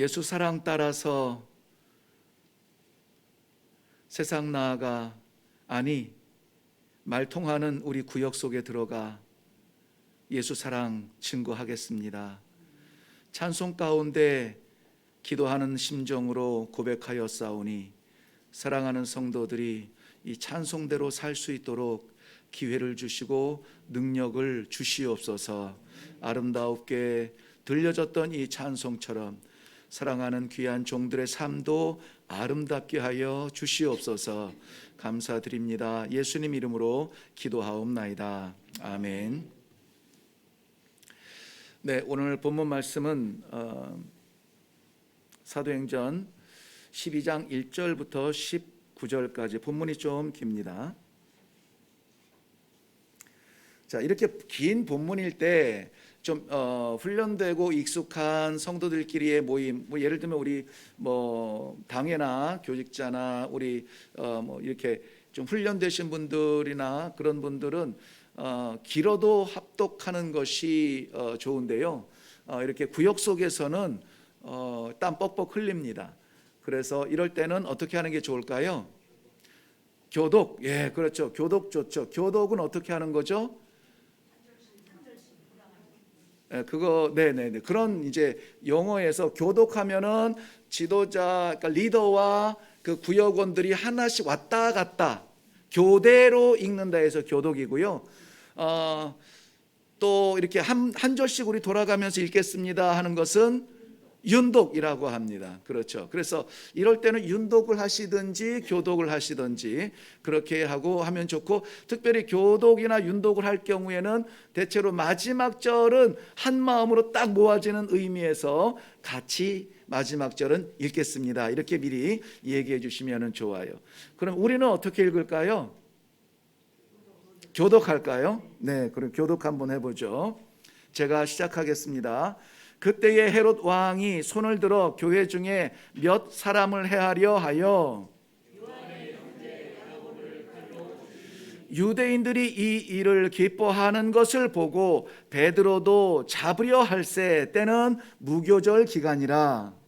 예수 사랑 따라서 세상 나아가, 아니 말통하는 우리 구역 속에 들어가 예수 사랑 증거하겠습니다. 찬송 가운데 기도하는 심정으로 고백하여 싸우니 사랑하는 성도들이 이 찬송대로 살 수 있도록 기회를 주시고 능력을 주시옵소서. 아름답게 들려졌던 이 찬송처럼 사랑하는 귀한 종들의 삶도 아름답게 하여 주시옵소서. 감사드립니다. 예수님 이름으로 기도하옵나이다. 아멘. 네, 오늘 본문 말씀은 사도행전 12장 1절부터 19절까지 본문이 좀 깁니다. 자, 이렇게 긴 본문일 때 좀 훈련되고 익숙한 성도들끼리의 모임, 뭐 예를 들면 우리 뭐 당회나 교직자나 우리 뭐 이렇게 좀 훈련되신 분들이나 그런 분들은 길어도 합독하는 것이 좋은데요. 이렇게 구역 속에서는 땀 뻑뻑 흘립니다. 그래서 이럴 때는 어떻게 하는 게 좋을까요? 교독, 예, 그렇죠. 교독 좋죠. 교독은 어떻게 하는 거죠? 그거 네네네 그런 이제 용어에서 교독하면은 지도자, 그러니까 리더와 그 구역원들이 하나씩 왔다 갔다 교대로 읽는다 해서 교독이고요. 또 이렇게 한 절씩 우리 돌아가면서 읽겠습니다 하는 것은 윤독이라고 합니다. 그렇죠. 그래서 이럴 때는 윤독을 하시든지 교독을 하시든지 그렇게 하고 하면 좋고, 특별히 교독이나 윤독을 할 경우에는 대체로 마지막 절은 한 마음으로 딱 모아지는 의미에서 같이 마지막 절은 읽겠습니다 이렇게 미리 얘기해 주시면 좋아요. 그럼 우리는 어떻게 읽을까요? 교독할까요? 네, 그럼 교독 한번 해보죠. 제가 시작하겠습니다. 그때에 헤롯 왕이 손을 들어 교회 중에 몇 사람을 해하려 하여 유대인들이 이 일을 기뻐하는 것을 보고 베드로도 잡으려 할새 때는 무교절 기간이라.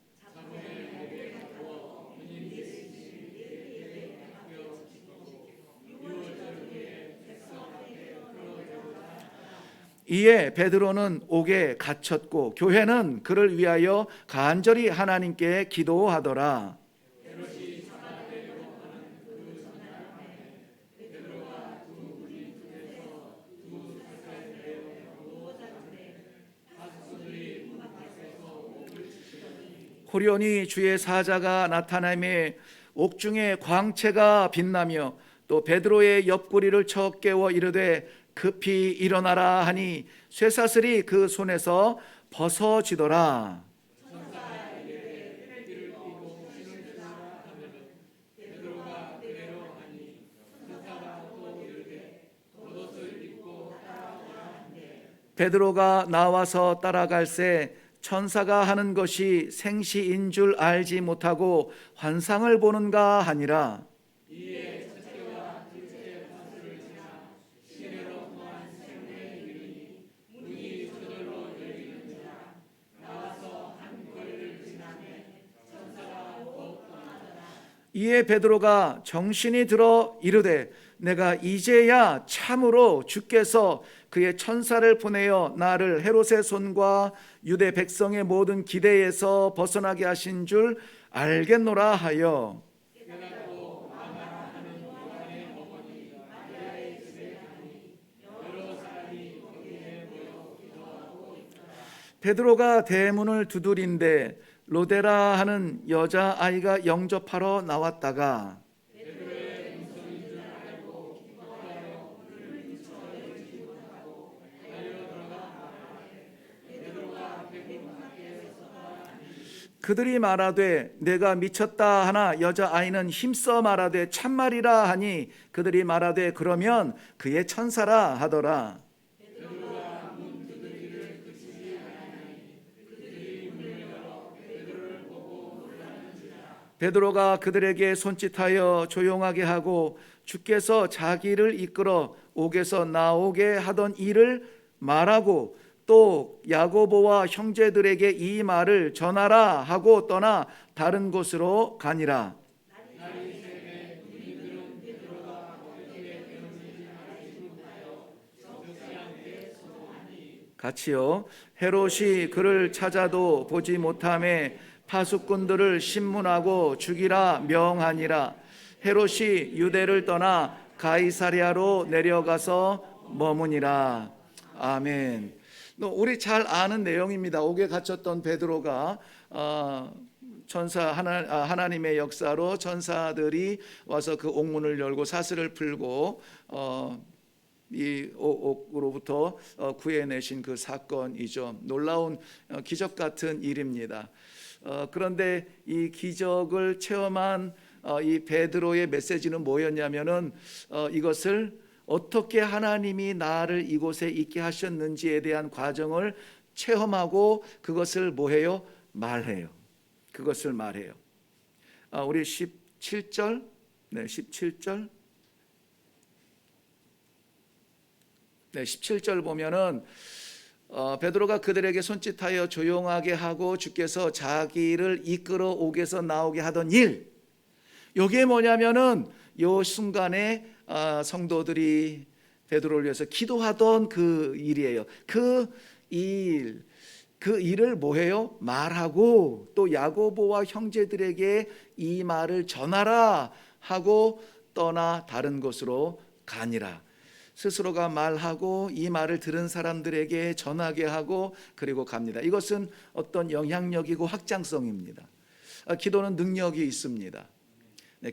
이에 베드로는 옥에 갇혔고 교회는 그를 위하여 간절히 하나님께 기도하더라. 호련히 주의 사자가 나타나매 옥중에 광채가 빛나며 또 베드로의 옆구리를 쳐 깨워 이르되 급히 일어나라 하니 쇠사슬이 그 손에서 벗어지더라. 베드로가 나와서 따라갈새 천사가 하는 것이 생시인 줄 알지 못하고 환상을 보는가 하니라. 이에 베드로가 정신이 들어 이르되 내가 이제야 참으로 주께서 그의 천사를 보내어 나를 헤롯의 손과 유대 백성의 모든 기대에서 벗어나게 하신 줄 알겠노라 하여 베드로가 대문을 두드린데 로데라 하는 여자아이가 영접하러 나왔다가 그들이 말하되 내가 미쳤다 하나 여자아이는 힘써 말하되 참말이라 하니 그들이 말하되 그러면 그의 천사라 하더라. 베드로가 그들에게 손짓하여 조용하게 하고 주께서 자기를 이끌어 옥에서 나오게 하던 일을 말하고 또 야고보와 형제들에게 이 말을 전하라 하고 떠나 다른 곳으로 가니라. 같이요. 헤롯이 그를 찾아도 보지 못하매 파수꾼들을 신문하고 죽이라 명하니라. 헤롯이 유대를 떠나 가이사랴로 내려가서 머무니라. 아멘. 우리 잘 아는 내용입니다. 옥에 갇혔던 베드로가 하나님의 역사로 천사들이 와서 그 옥문을 열고 사슬을 풀고 이 옥으로부터 구해내신 그 사건이죠. 놀라운 기적 같은 일입니다. 그런데 이 기적을 체험한 이 베드로의 메시지는 뭐였냐면은 이것을 어떻게 하나님이 나를 이곳에 있게 하셨는지에 대한 과정을 체험하고 그것을 뭐해요? 말해요. 그것을 말해요. 우리 17절, 17절, 17절 보면은 베드로가 그들에게 손짓하여 조용하게 하고 주께서 자기를 이끌어 옥에서 나오게 하던 일, 이게 뭐냐면은 요 순간에 성도들이 베드로를 위해서 기도하던 그 일이에요. 그 일을 뭐해요? 말하고 또 야고보와 형제들에게 이 말을 전하라 하고 떠나 다른 곳으로 가니라. 스스로가 말하고 이 말을 들은 사람들에게 전하게 하고 그리고 갑니다. 이것은 어떤 영향력이고 확장성입니다. 기도는 능력이 있습니다.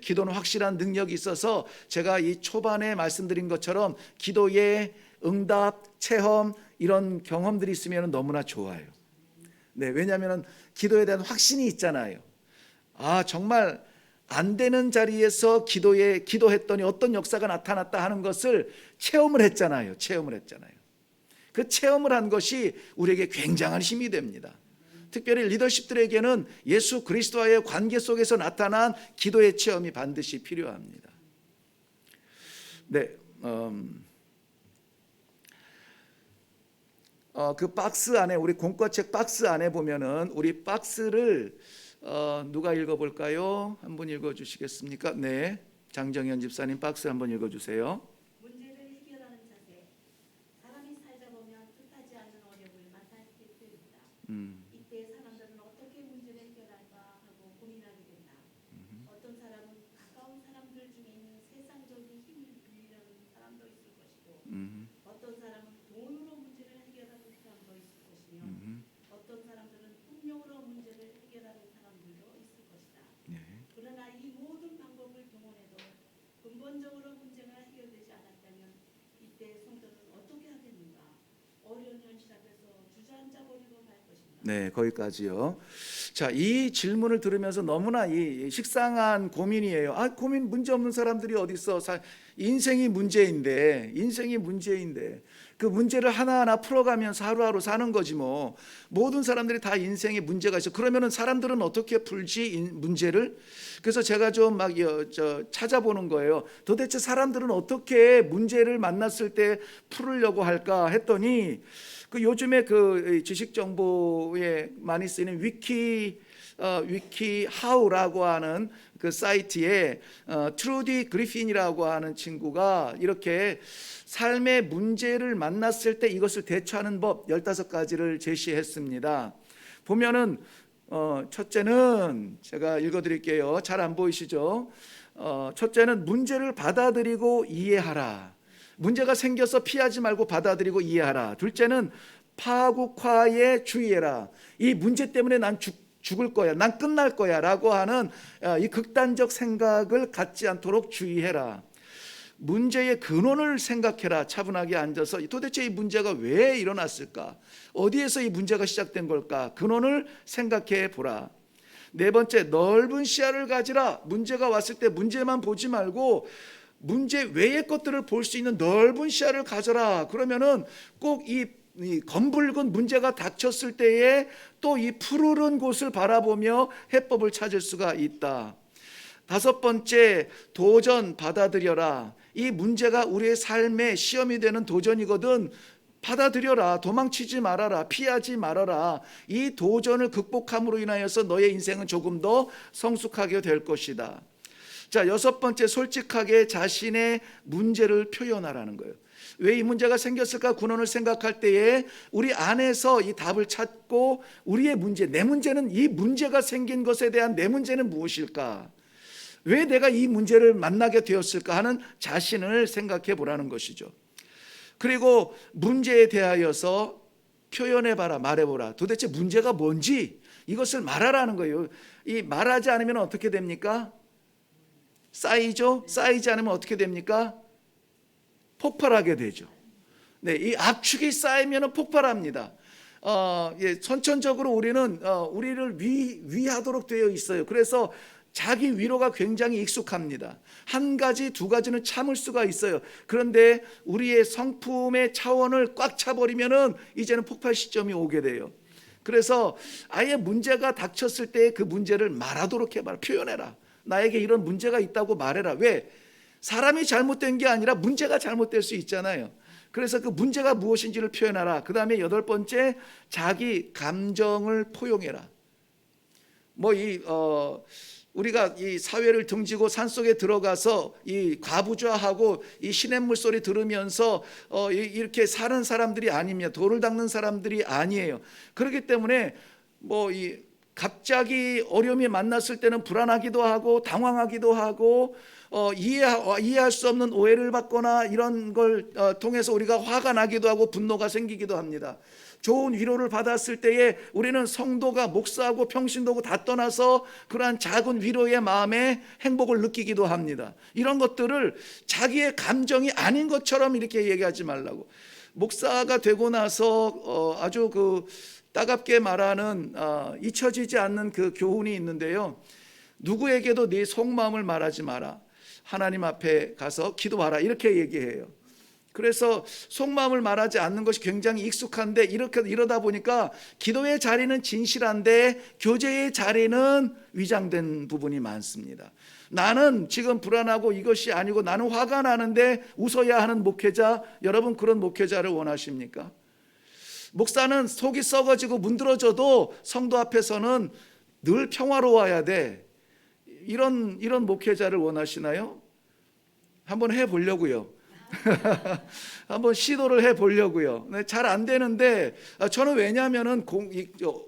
기도는 확실한 능력이 있어서 제가 이 초반에 말씀드린 것처럼 기도의 응답, 체험 이런 경험들이 있으면 너무나 좋아요. 왜냐하면 기도에 대한 확신이 있잖아요. 정말 안 되는 자리에서 기도했더니 어떤 역사가 나타났다 하는 것을 체험을 했잖아요. 그 체험을 한 것이 우리에게 굉장한 힘이 됩니다. 특별히 리더십들에게는 예수 그리스도와의 관계 속에서 나타난 기도의 체험이 반드시 필요합니다. 그 박스 안에, 우리 공과책 박스 안에 보면은 우리 박스를 누가 읽어볼까요? 한번 읽어주시겠습니까? 네, 장정현 집사님 박스 한번 읽어주세요. 문제를 해결하는 자세. 사람이 살다 보면 뜻하지 않는 어려움을 만나게 됩니다. 이때 사람들은 어떻게 문제를 해결할까 하고 고민하게 된다. 어떤 사람은 가까운 사람들 중에 있는 세상적인 힘을 빌리는 사람도 있을 것이고, 어떤 사람은 돈으로 문제를 해결하는 사람도 있을 것이며, 어떤 사람들은 폭력으로 문제를 해결하는 사람들도 있을 것이다. 그러나 이 모든 방법을 동원해도 근본적으로 문제가 해결되지 않았다면 이때 성도는 어떻게 하겠는가? 어려운 현실 앞에서 주저앉아 버리고 말 것인가? 네, 거기까지요. 자, 이 질문을 들으면서 너무나 이 식상한 고민이에요. 고민 문제 없는 사람들이 어디 있어? 인생이 문제인데 그 문제를 하나하나 풀어가면서 하루하루 사는 거지 뭐. 모든 사람들이 다 인생에 문제가 있어. 그러면은 사람들은 어떻게 풀지 문제를? 그래서 제가 좀 막 찾아보는 거예요. 도대체 사람들은 어떻게 문제를 만났을 때 풀으려고 할까 했더니 그 요즘에 그 지식 정보에 많이 쓰이는 위키하우라고 하는 그 사이트에 트루디 그리핀이라고 하는 친구가 이렇게 삶의 문제를 만났을 때 이것을 대처하는 법 15가지를 제시했습니다. 보면은 첫째는 제가 읽어드릴게요. 잘 안 보이시죠? 첫째는 문제를 받아들이고 이해하라. 문제가 생겨서 피하지 말고 받아들이고 이해하라. 둘째는 파국화에 주의해라. 이 문제 때문에 난 죽을 거야, 난 끝날 거야 라고 하는 이 극단적 생각을 갖지 않도록 주의해라. 문제의 근원을 생각해라. 차분하게 앉아서 도대체 이 문제가 왜 일어났을까? 어디에서 이 문제가 시작된 걸까? 근원을 생각해 보라. 네 번째, 넓은 시야를 가지라. 문제가 왔을 때 문제만 보지 말고 문제 외의 것들을 볼 수 있는 넓은 시야를 가져라. 그러면은 꼭 이 검붉은 문제가 닥쳤을 때에 또 이 푸르른 곳을 바라보며 해법을 찾을 수가 있다. 다섯 번째, 도전 받아들여라. 이 문제가 우리의 삶의 시험이 되는 도전이거든. 받아들여라. 도망치지 말아라. 피하지 말아라. 이 도전을 극복함으로 인하여서 너의 인생은 조금 더 성숙하게 될 것이다. 자, 여섯 번째, 솔직하게 자신의 문제를 표현하라는 거예요. 왜 이 문제가 생겼을까 근원을 생각할 때에 우리 안에서 이 답을 찾고 우리의 문제, 내 문제는, 이 문제가 생긴 것에 대한 내 문제는 무엇일까? 왜 내가 이 문제를 만나게 되었을까 하는 자신을 생각해 보라는 것이죠. 그리고 문제에 대하여서 표현해봐라, 말해보라. 도대체 문제가 뭔지 이것을 말하라는 거예요. 이 말하지 않으면 어떻게 됩니까? 쌓이죠? 쌓이지 않으면 어떻게 됩니까? 폭발하게 되죠. 네, 이 압축이 쌓이면 폭발합니다. 선천적으로 우리는 우리를 위하도록 되어 있어요. 그래서 자기 위로가 굉장히 익숙합니다. 한 가지, 두 가지는 참을 수가 있어요. 그런데 우리의 성품의 차원을 꽉 차버리면은 이제는 폭발 시점이 오게 돼요. 그래서 아예 문제가 닥쳤을 때 그 문제를 말하도록 해봐라. 표현해라. 나에게 이런 문제가 있다고 말해라. 왜? 사람이 잘못된 게 아니라 문제가 잘못될 수 있잖아요. 그래서 그 문제가 무엇인지를 표현하라. 그 다음에 여덟 번째, 자기 감정을 포용해라. 우리가 이 사회를 등지고 산속에 들어가서 이 과부좌하고 이 시냇물 소리 들으면서 이렇게 사는 사람들이 아닙니다. 돌을 닦는 사람들이 아니에요. 그렇기 때문에 갑자기 어려움이 만났을 때는 불안하기도 하고 당황하기도 하고 이해할 수 없는 오해를 받거나 이런 걸 통해서 우리가 화가 나기도 하고 분노가 생기기도 합니다. 좋은 위로를 받았을 때에 우리는 성도가 목사하고 평신도고 다 떠나서 그러한 작은 위로의 마음에 행복을 느끼기도 합니다. 이런 것들을 자기의 감정이 아닌 것처럼 이렇게 얘기하지 말라고. 목사가 되고 나서 아주 따갑게 말하는 잊혀지지 않는 그 교훈이 있는데요. 누구에게도 네 속마음을 말하지 마라. 하나님 앞에 가서 기도하라. 이렇게 얘기해요. 그래서 속마음을 말하지 않는 것이 굉장히 익숙한데 이러다 보니까 기도의 자리는 진실한데 교제의 자리는 위장된 부분이 많습니다. 나는 지금 불안하고 이것이 아니고 나는 화가 나는데 웃어야 하는 목회자, 여러분 그런 목회자를 원하십니까? 목사는 속이 썩어지고 문드러져도 성도 앞에서는 늘 평화로워야 돼. 이런 목회자를 원하시나요? 한번 해보려고요. 한번 시도를 해보려고요. 잘 안 되는데 저는 왜냐하면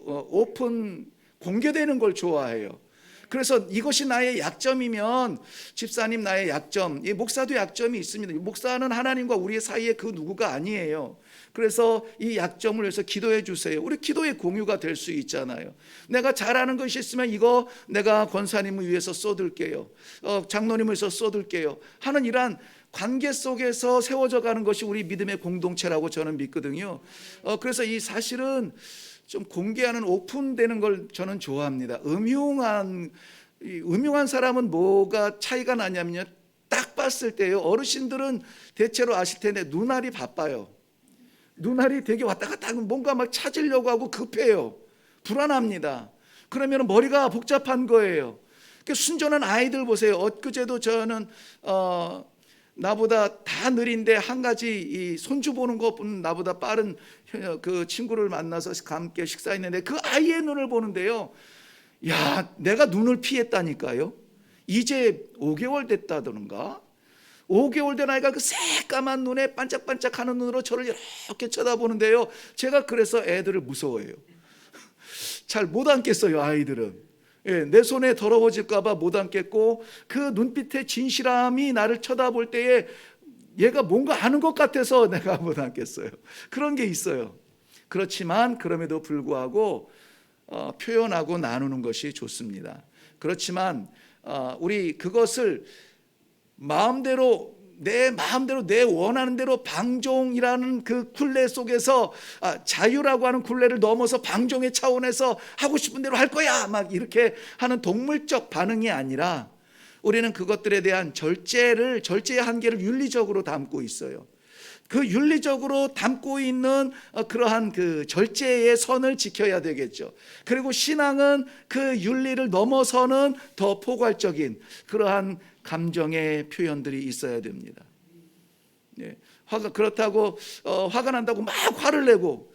오픈 공개되는 걸 좋아해요. 그래서 이것이 나의 약점이면 집사님 나의 약점, 이 목사도 약점이 있습니다. 목사는 하나님과 우리의 사이에 그 누구가 아니에요. 그래서 이 약점을 위해서 기도해 주세요. 우리 기도의 공유가 될 수 있잖아요. 내가 잘하는 것이 있으면 이거 내가 권사님을 위해서 쏟을게요. 장로님을 위해서 쏟을게요. 하는 이러한 관계 속에서 세워져 가는 것이 우리 믿음의 공동체라고 저는 믿거든요. 그래서 이 사실은 좀 공개하는 오픈되는 걸 저는 좋아합니다. 음흉한 사람은 뭐가 차이가 나냐면요. 딱 봤을 때요. 어르신들은 대체로 아실 텐데 눈알이 바빠요. 눈알이 되게 왔다 갔다 하고 뭔가 막 찾으려고 하고 급해요. 불안합니다. 그러면 머리가 복잡한 거예요. 순전한 아이들 보세요. 엊그제도 저는 나보다 다 느린데 한 가지 이 손주 보는 것뿐 나보다 빠른 그 친구를 만나서 함께 식사했는데 그 아이의 눈을 보는데요. 야, 내가 눈을 피했다니까요. 이제 5개월 됐다던가. 5개월 된 아이가 그 새까만 눈에 반짝반짝하는 눈으로 저를 이렇게 쳐다보는데요. 제가 그래서 애들을 무서워해요. 잘 못 앉겠어요, 아이들은. 내 손에 더러워질까 봐 못 앉겠고 그 눈빛의 진실함이 나를 쳐다볼 때에 얘가 뭔가 아는 것 같아서 내가 못 앉겠어요. 그런 게 있어요. 그렇지만 그럼에도 불구하고 표현하고 나누는 것이 좋습니다. 그렇지만 우리 그것을 내 마음대로 내 원하는 대로 방종이라는 그 굴레 속에서 자유라고 하는 굴레를 넘어서 방종의 차원에서 하고 싶은 대로 할 거야 막 이렇게 하는 동물적 반응이 아니라 우리는 그것들에 대한 절제의 한계를 윤리적으로 담고 있어요. 그 윤리적으로 담고 있는 그러한 그 절제의 선을 지켜야 되겠죠. 그리고 신앙은 그 윤리를 넘어서는 더 포괄적인 그러한 감정의 표현들이 있어야 됩니다. 그렇다고 화가 난다고 막 화를 내고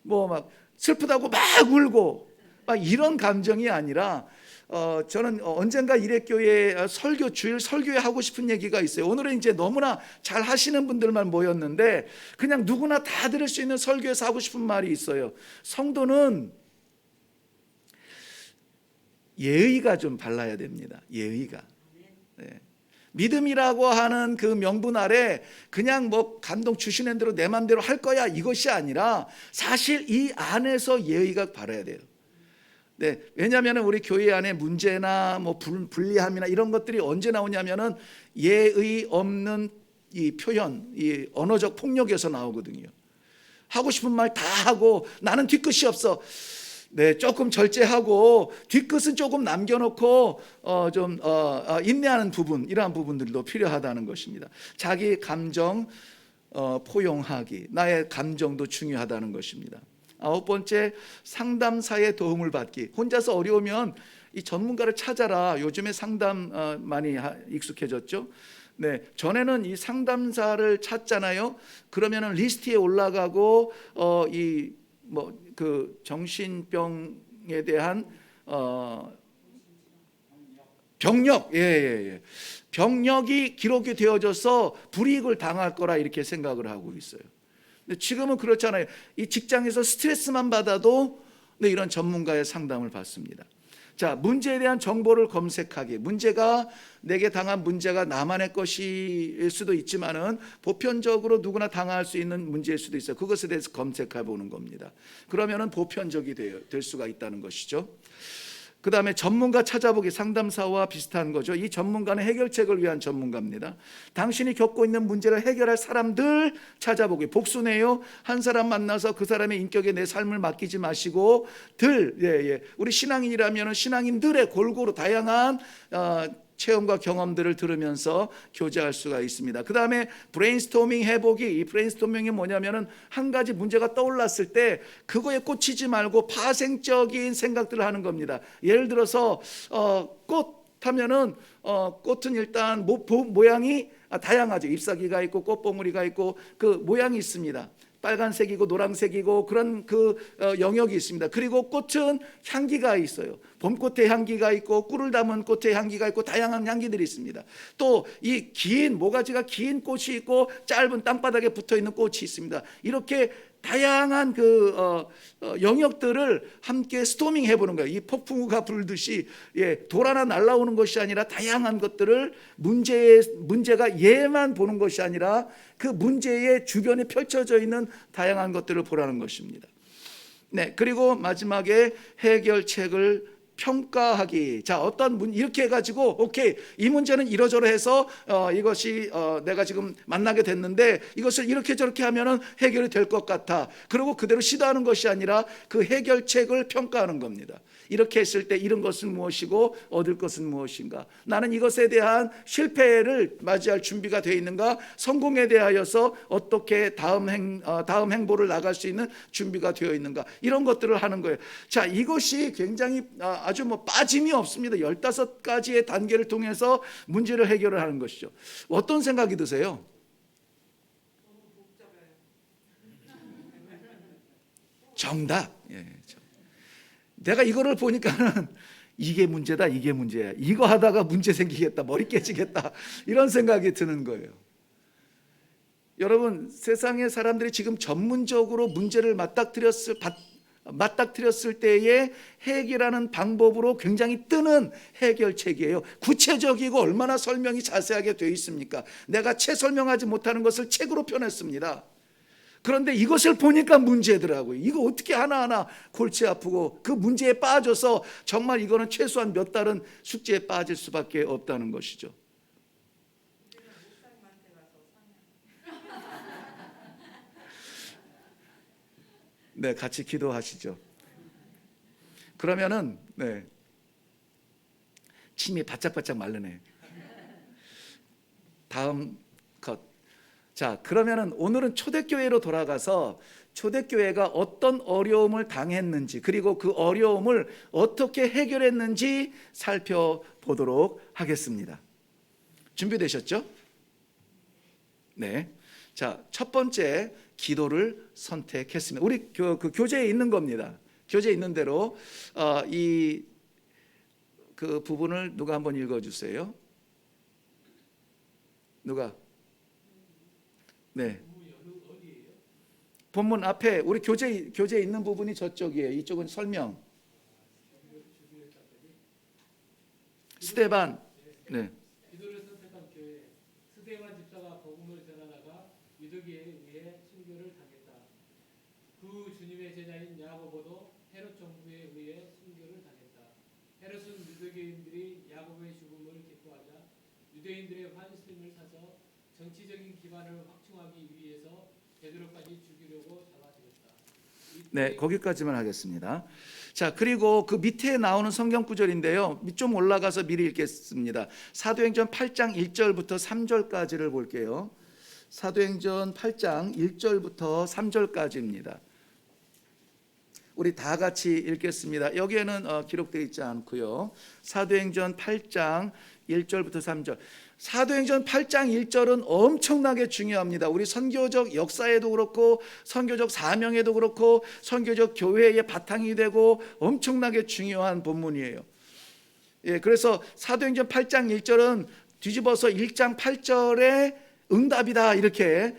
뭐 막 슬프다고 막 울고 막 이런 감정이 아니라 저는 언젠가 이레교회 주일 설교에 하고 싶은 얘기가 있어요. 오늘은 이제 너무나 잘 하시는 분들만 모였는데 그냥 누구나 다 들을 수 있는 설교에서 하고 싶은 말이 있어요. 성도는 예의가 좀 발라야 됩니다. 예의가. 네. 믿음이라고 하는 그 명분 아래 그냥 뭐 감동 주시는 대로 내 맘대로 할 거야 이것이 아니라 사실 이 안에서 예의가 발라야 돼요. 네, 왜냐하면 우리 교회 안에 문제나 뭐 불리함이나 이런 것들이 언제 나오냐면은 예의 없는 이 표현, 이 언어적 폭력에서 나오거든요. 하고 싶은 말 다 하고 나는 뒤끝이 없어. 네, 조금 절제하고 뒤끝은 조금 남겨놓고 좀 인내하는 부분, 이러한 부분들도 필요하다는 것입니다. 자기 감정 포용하기, 나의 감정도 중요하다는 것입니다. 9번째, 상담사의 도움을 받기. 혼자서 어려우면 이 전문가를 찾아라. 요즘에 상담 많이 익숙해졌죠. 네, 전에는 이 상담사를 찾잖아요. 그러면은 리스트에 올라가고 이 뭐 그 정신병에 대한 병력, 병력이 기록이 되어져서 불이익을 당할 거라 이렇게 생각을 하고 있어요. 근데 지금은 그렇잖아요. 이 직장에서 스트레스만 받아도 이런 전문가의 상담을 받습니다. 자, 문제에 대한 정보를 검색하기. 문제가 내게 당한 문제가 나만의 것일 수도 있지만은 보편적으로 누구나 당할 수 있는 문제일 수도 있어요. 그것에 대해서 검색해 보는 겁니다. 그러면은 보편적이 될 수가 있다는 것이죠. 그 다음에 전문가 찾아보기, 상담사와 비슷한 거죠. 이 전문가는 해결책을 위한 전문가입니다. 당신이 겪고 있는 문제를 해결할 사람들 찾아보기. 복수네요. 한 사람 만나서 그 사람의 인격에 내 삶을 맡기지 마시고 우리 신앙인이라면 신앙인들의 골고루 다양한 체험과 경험들을 들으면서 교제할 수가 있습니다. 그 다음에 브레인스토밍 해보기. 이 브레인스토밍이 뭐냐면은 한 가지 문제가 떠올랐을 때 그거에 꽂히지 말고 파생적인 생각들을 하는 겁니다. 예를 들어서 꽃 하면은 꽃은 일단 모양이 다양하죠. 잎사귀가 있고 꽃봉오리가 있고 그 모양이 있습니다. 빨간색이고 노란색이고 그런 그 영역이 있습니다. 그리고 꽃은 향기가 있어요. 봄꽃의 향기가 있고 꿀을 담은 꽃의 향기가 있고 다양한 향기들이 있습니다. 또 이 긴 모가지가 긴 꽃이 있고 짧은 땅바닥에 붙어 있는 꽃이 있습니다. 이렇게 다양한 그 영역들을 함께 스토밍 해보는 거예요. 이 폭풍우가 불듯이 돌 하나 날라오는 것이 아니라 다양한 것들을 문제가 얘만 보는 것이 아니라 그 문제의 주변에 펼쳐져 있는 다양한 것들을 보라는 것입니다. 네, 그리고 마지막에 해결책을 평가하기. 자, 이렇게 해가지고 오케이, 이 문제는 이러저러해서 이것이 내가 지금 만나게 됐는데 이것을 이렇게 저렇게 하면은 해결이 될 것 같아. 그리고 그대로 시도하는 것이 아니라 그 해결책을 평가하는 겁니다. 이렇게 했을 때 잃은 것은 무엇이고 얻을 것은 무엇인가? 나는 이것에 대한 실패를 맞이할 준비가 되어 있는가? 성공에 대하여서 어떻게 다음 행보를 나갈 수 있는 준비가 되어 있는가? 이런 것들을 하는 거예요. 자, 이것이 굉장히 아주 빠짐이 없습니다. 15가지의 단계를 통해서 문제를 해결을 하는 것이죠. 어떤 생각이 드세요? 정답. 내가 이거를 보니까는 이게 문제다, 이게 문제야. 이거 하다가 문제 생기겠다, 머리 깨지겠다, 이런 생각이 드는 거예요. 여러분, 세상의 사람들이 지금 전문적으로 문제를 맞닥뜨렸을 때에 해결하는 방법으로 굉장히 뜨는 해결책이에요. 구체적이고 얼마나 설명이 자세하게 되어 있습니까? 내가 채 설명하지 못하는 것을 책으로 펴냈습니다. 그런데 이것을 보니까 문제더라고요. 이거 어떻게 하나하나 골치 아프고 그 문제에 빠져서 정말 이거는 최소한 몇 달은 숙제에 빠질 수밖에 없다는 것이죠. 네, 같이 기도하시죠. 그러면은 침이 바짝바짝 마르네. 다음 것. 자, 그러면은 오늘은 초대교회로 돌아가서 초대교회가 어떤 어려움을 당했는지 그리고 그 어려움을 어떻게 해결했는지 살펴보도록 하겠습니다. 준비되셨죠? 네. 자, 첫 번째 기도를 선택했습니다. 우리 그 교재에 있는 겁니다. 교재에 있는 대로 이 그 부분을 누가 한번 읽어주세요. 누가? 네. 본문 앞에 우리 교재에 있는 부분이 저쪽이에요. 이쪽은 설명. 스데반. 네. 기도를 선택한 교회 스데반 집사가 복음을 전하다가 유대교에 의해 순교를 당했다. 그 주님의 제자인 야고보도 헤롯 정부에 의해 순교를 당했다. 헤롯은 유대교인들이 야고보의 죽음을 기뻐하자 유대인들의 환심을 사서 정치적인 기반을 확충하기 위해서 베드로까지 죽이려고 잡아들였다. 네, 거기까지만 하겠습니다. 자, 그리고 그 밑에 나오는 성경 구절인데요. 좀 올라가서 미리 읽겠습니다. 사도행전 8장 1절부터 3절까지를 볼게요. 사도행전 8장 1절부터 3절까지입니다. 우리 다 같이 읽겠습니다. 여기에는 기록되어 있지 않고요. 사도행전 8장 1절부터 3절. 사도행전 8장 1절은 엄청나게 중요합니다. 우리 선교적 역사에도 그렇고 선교적 사명에도 그렇고 선교적 교회의 바탕이 되고 엄청나게 중요한 본문이에요. 예, 그래서 사도행전 8장 1절은 뒤집어서 1장 8절의 응답이다 이렇게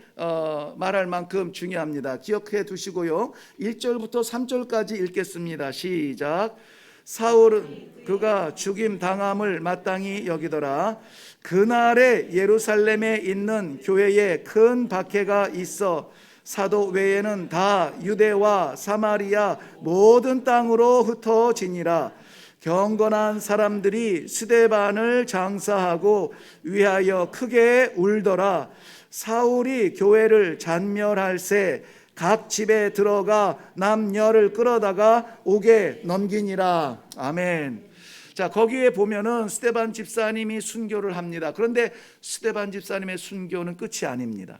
말할 만큼 중요합니다. 기억해 두시고요. 1절부터 3절까지 읽겠습니다. 시작. 사울은 그가 죽임 당함을 마땅히 여기더라. 그날에 예루살렘에 있는 교회에 큰 박해가 있어 사도 외에는 다 유대와 사마리아 모든 땅으로 흩어지니라. 경건한 사람들이 스데반을 장사하고 위하여 크게 울더라. 사울이 교회를 잔멸할새 각 집에 들어가 남녀를 끌어다가 옥에 넘기니라. 아멘. 자, 거기에 보면은 스데반 집사님이 순교를 합니다. 그런데 스데반 집사님의 순교는 끝이 아닙니다.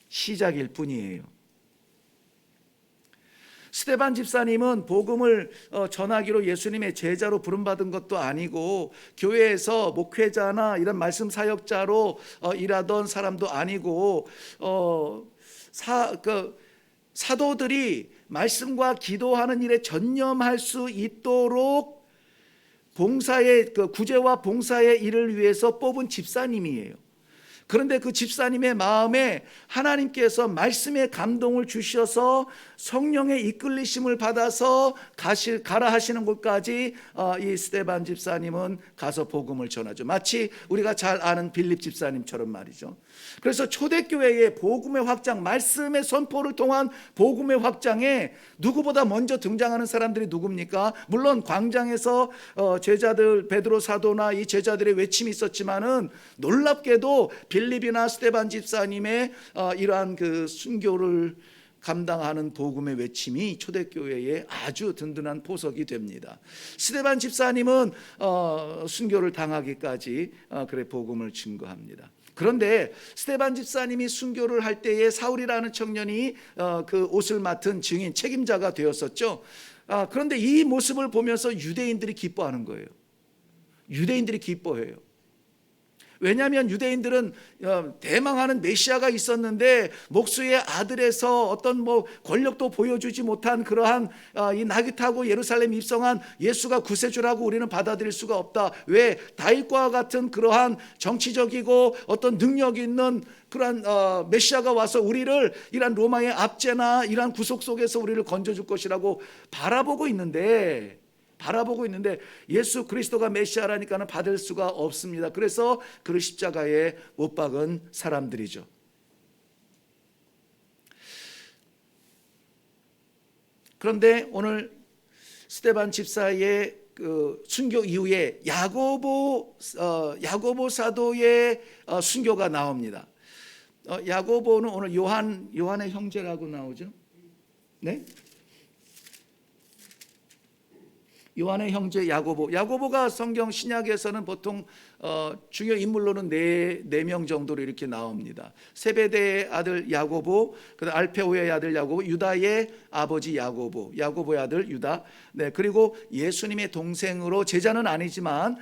시작일 뿐이에요. 스데반 집사님은 복음을 전하기로 예수님의 제자로 부름받은 것도 아니고 교회에서 목회자나 이런 말씀 사역자로 일하던 사람도 아니고 사도들이 말씀과 기도하는 일에 전념할 수 있도록 봉사의 구제와 봉사의 일을 위해서 뽑은 집사님이에요. 그런데 그 집사님의 마음에 하나님께서 말씀의 감동을 주셔서 성령의 이끌리심을 받아서 가라 하시는 곳까지 이 스데반 집사님은 가서 복음을 전하죠. 마치 우리가 잘 아는 빌립 집사님처럼 말이죠. 그래서 초대교회의 복음의 확장, 말씀의 선포를 통한 복음의 확장에 누구보다 먼저 등장하는 사람들이 누굽니까? 물론 광장에서 제자들 베드로 사도나 이 제자들의 외침이 있었지만은 놀랍게도 빌립이나 스데반 집사님의 이러한 그 순교를 감당하는 복음의 외침이 초대교회의 아주 든든한 포석이 됩니다. 스데반 집사님은 순교를 당하기까지 그래 복음을 증거합니다. 그런데 스데반 집사님이 순교를 할 때에 사울이라는 청년이 그 옷을 맡은 증인 책임자가 되었었죠. 그런데 이 모습을 보면서 유대인들이 기뻐하는 거예요. 유대인들이 기뻐해요. 왜냐하면 유대인들은 대망하는 메시아가 있었는데 목수의 아들에서 어떤 뭐 권력도 보여주지 못한 그러한 이 나귀타고 예루살렘 입성한 예수가 구세주라고 우리는 받아들일 수가 없다. 왜? 다윗과 같은 그러한 정치적이고 어떤 능력 있는 그러한 메시아가 와서 우리를 이러한 로마의 압제나 이러한 구속 속에서 우리를 건져줄 것이라고 바라보고 있는데 예수 그리스도가 메시아라니까는 받을 수가 없습니다. 그래서 그를 십자가에 못 박은 사람들이죠. 그런데 오늘 스데반 집사의 그 순교 이후에 야고보 사도의 순교가 나옵니다. 야고보는 오늘 요한의 형제라고 나오죠. 네? 요한의 형제 야고보. 야고보가 성경 신약에서는 보통 중요 인물로는 네 명 정도로 이렇게 나옵니다. 세베대의 아들 야고보, 그다음 알페오의 아들 야고보, 유다의 아버지 야고보, 야고보의 아들 유다. 네, 그리고 예수님의 동생으로, 제자는 아니지만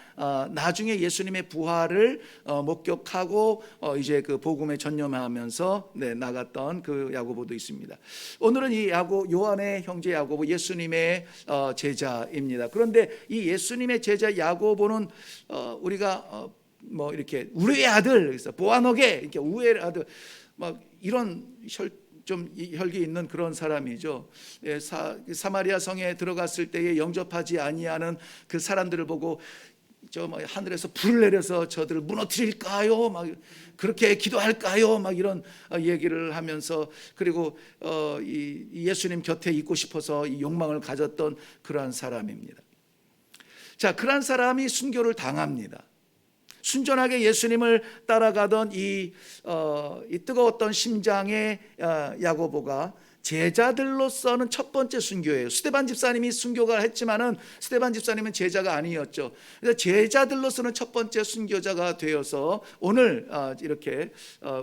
나중에 예수님의 부활을 목격하고 이제 그 복음에 전념하면서 나갔던 그 야고보도 있습니다. 오늘은 이 요한의 형제 야고보, 예수님의 제자입니다. 그런데 이 예수님의 제자 야고보는 우리가 뭐 이렇게 우리의 아들, 그래서 보아너게 이렇게 우리의 아들, 막 이런 좀 혈기 있는 그런 사람이죠. 사마리아 성에 들어갔을 때에 영접하지 아니하는 그 사람들을 보고 저 하늘에서 불을 내려서 저들을 무너뜨릴까요? 막 그렇게 기도할까요? 막 이런 얘기를 하면서, 그리고 이 예수님 곁에 있고 싶어서 이 욕망을 가졌던 그러한 사람입니다. 자, 그러한 사람이 순교를 당합니다. 순전하게 예수님을 따라가던 이 뜨거웠던 심장의 야고보가 제자들로서는 첫 번째 순교예요. 스데반 집사님이 순교가 했지만은 스데반 집사님은 제자가 아니었죠. 그래서 제자들로서는 첫 번째 순교자가 되어서 오늘 이렇게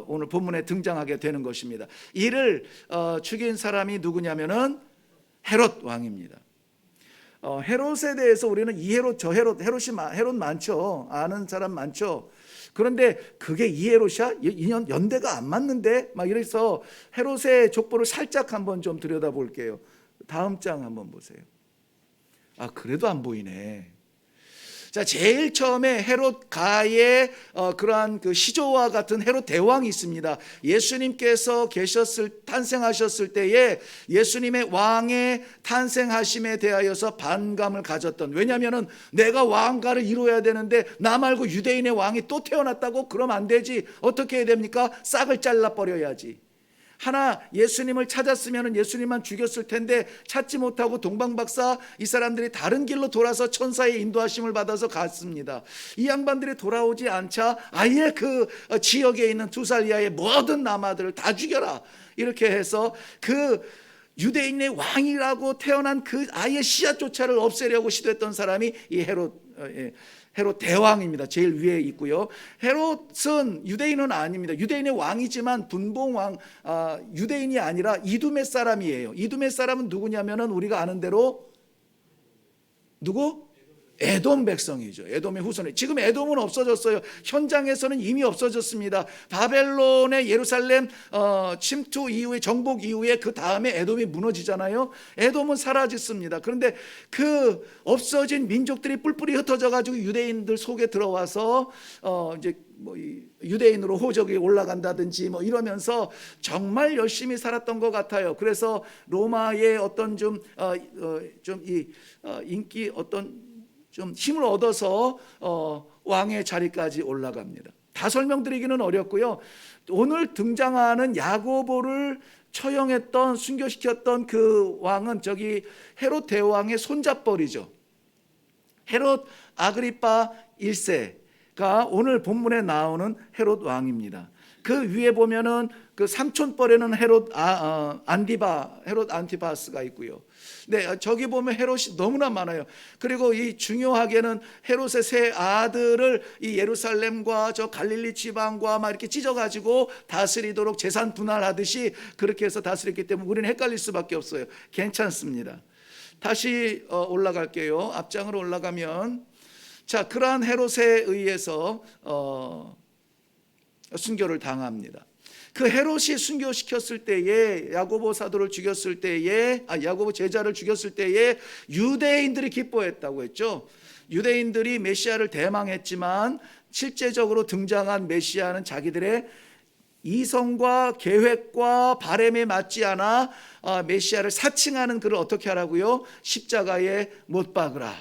오늘 본문에 등장하게 되는 것입니다. 이를 죽인 사람이 누구냐면은 헤롯 왕입니다. 헤롯에 대해서 우리는 이 헤롯 저 헤롯, 헤롯 많죠. 아는 사람 많죠. 그런데 그게 이 헤롯이야? 연대가 안 맞는데? 막 이래서 헤롯의 족보를 살짝 한번 좀 들여다볼게요. 다음 장 한번 보세요. 그래도 안 보이네. 자, 제일 처음에 헤롯 가의 그러한 그 시조와 같은 헤롯 대왕이 있습니다. 예수님께서 탄생하셨을 때에 예수님의 왕의 탄생하심에 대하여서 반감을 가졌던, 왜냐하면 내가 왕가를 이루어야 되는데 나 말고 유대인의 왕이 또 태어났다고? 그러면 안 되지. 어떻게 해야 됩니까? 싹을 잘라버려야지. 하나 예수님을 찾았으면 예수님만 죽였을 텐데 찾지 못하고 동방박사 이 사람들이 다른 길로 돌아서 천사의 인도하심을 받아서 갔습니다. 이 양반들이 돌아오지 않자 아예 그 지역에 있는 2살 이하의 모든 남아들을 다 죽여라, 이렇게 해서 그 유대인의 왕이라고 태어난 그 아예 씨앗조차를 없애려고 시도했던 사람이 이 헤롯 대왕입니다. 제일 위에 있고요. 헤롯은 유대인은 아닙니다. 유대인의 왕이지만 분봉왕, 유대인이 아니라 이두메 사람이에요. 이두메 사람은 누구냐면은 우리가 아는 대로 누구? 에돔 백성이죠. 에돔의 후손이. 지금 에돔은 없어졌어요. 현장에서는 이미 없어졌습니다. 바벨론의 예루살렘 침투 이후에, 정복 이후에 그 다음에 에돔이 무너지잖아요. 에돔은 사라졌습니다. 그런데 그 없어진 민족들이 뿔뿔이 흩어져 가지고 유대인들 속에 들어와서 이제 뭐 유대인으로 호적이 올라간다든지 뭐 이러면서 정말 열심히 살았던 것 같아요. 그래서 로마의 어떤 인기 좀 힘을 얻어서 왕의 자리까지 올라갑니다. 다 설명드리기는 어렵고요. 오늘 등장하는 야고보를 처형했던, 순교시켰던 그 왕은 저기 헤롯 대왕의 손잡벌이죠. 헤롯 아그리파 1세가 오늘 본문에 나오는 헤롯 왕입니다. 그 위에 보면은 그 삼촌뻘에는 헤롯 안티바스가 있고요. 네, 저기 보면 헤롯이 너무나 많아요. 그리고 이 중요하게는 헤롯의 세 아들을 이 예루살렘과 저 갈릴리 지방과 막 이렇게 찢어가지고 다스리도록 재산 분할하듯이 그렇게 해서 다스렸기 때문에 우리는 헷갈릴 수밖에 없어요. 괜찮습니다. 다시 올라갈게요. 앞장으로 올라가면, 자, 그러한 헤롯에 의해서 순교를 당합니다. 그 헤롯이 순교시켰을 때에, 야고보 사도를 죽였을 때에, 야고보 제자를 죽였을 때에 유대인들이 기뻐했다고 했죠. 유대인들이 메시아를 대망했지만 실제적으로 등장한 메시아는 자기들의 이성과 계획과 바램에 맞지 않아 메시아를 사칭하는 그를 어떻게 하라고요? 십자가에 못 박으라.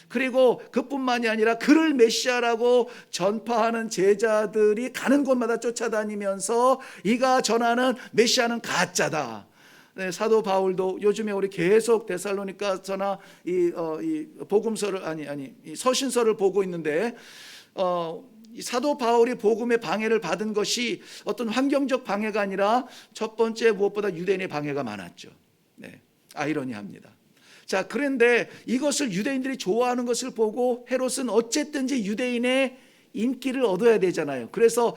그리고 그뿐만이 아니라 그를 메시아라고 전파하는 제자들이 가는 곳마다 쫓아다니면서 이가 전하는 메시아는 가짜다. 네, 사도 바울도 요즘에 우리 계속 데살로니가서나 이 복음서를 이 서신서를 보고 있는데 이 사도 바울이 복음의 방해를 받은 것이 어떤 환경적 방해가 아니라 첫 번째 무엇보다 유대인의 방해가 많았죠. 네, 아이러니합니다. 자, 그런데 이것을 유대인들이 좋아하는 것을 보고 헤롯은 어쨌든지 유대인의 인기를 얻어야 되잖아요. 그래서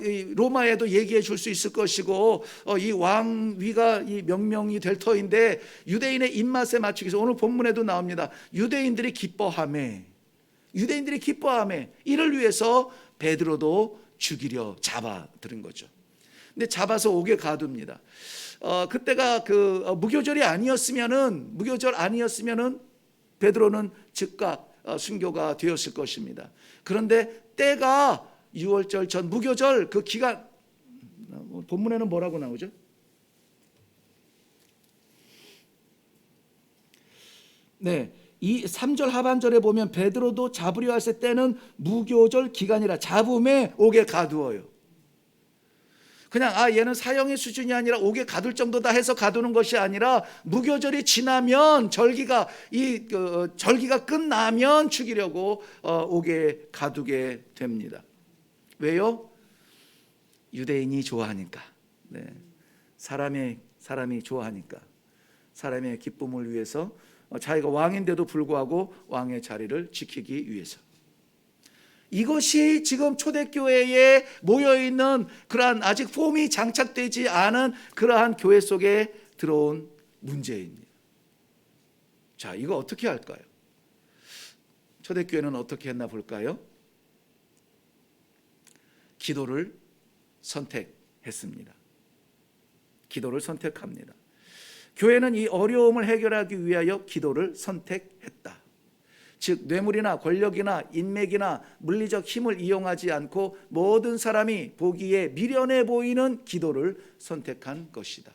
이 로마에도 얘기해 줄 수 있을 것이고 이 왕위가 이 명명이 될 터인데 유대인의 입맛에 맞추기 위해서 오늘 본문에도 나옵니다. 유대인들이 기뻐하매 이를 위해서 베드로도 죽이려 잡아들은 거죠. 근데 잡아서 옥에 가둡니다. 그때가 무교절 아니었으면은 베드로는 즉각 순교가 되었을 것입니다. 그런데 때가 유월절 전 무교절 그 기간, 본문에는 뭐라고 나오죠? 네, 이 3절 하반절에 보면 베드로도 잡으려 했을 때는 무교절 기간이라 잡음에 옥에 가두어요. 그냥 얘는 사형의 수준이 아니라 옥에 가둘 정도다 해서 가두는 것이 아니라 무교절이 지나면 절기가 끝나면 죽이려고 옥에 가두게 됩니다. 왜요? 유대인이 좋아하니까. 네. 사람이 좋아하니까. 사람의 기쁨을 위해서 자기가 왕인데도 불구하고 왕의 자리를 지키기 위해서. 이것이 지금 초대교회에 모여있는 그러한 아직 폼이 장착되지 않은 그러한 교회 속에 들어온 문제입니다. 자, 이거 어떻게 할까요? 초대교회는 어떻게 했나 볼까요? 기도를 선택했습니다. 기도를 선택합니다. 교회는 이 어려움을 해결하기 위하여 기도를 선택했다. 즉 뇌물이나 권력이나 인맥이나 물리적 힘을 이용하지 않고 모든 사람이 보기에 미련해 보이는 기도를 선택한 것이다.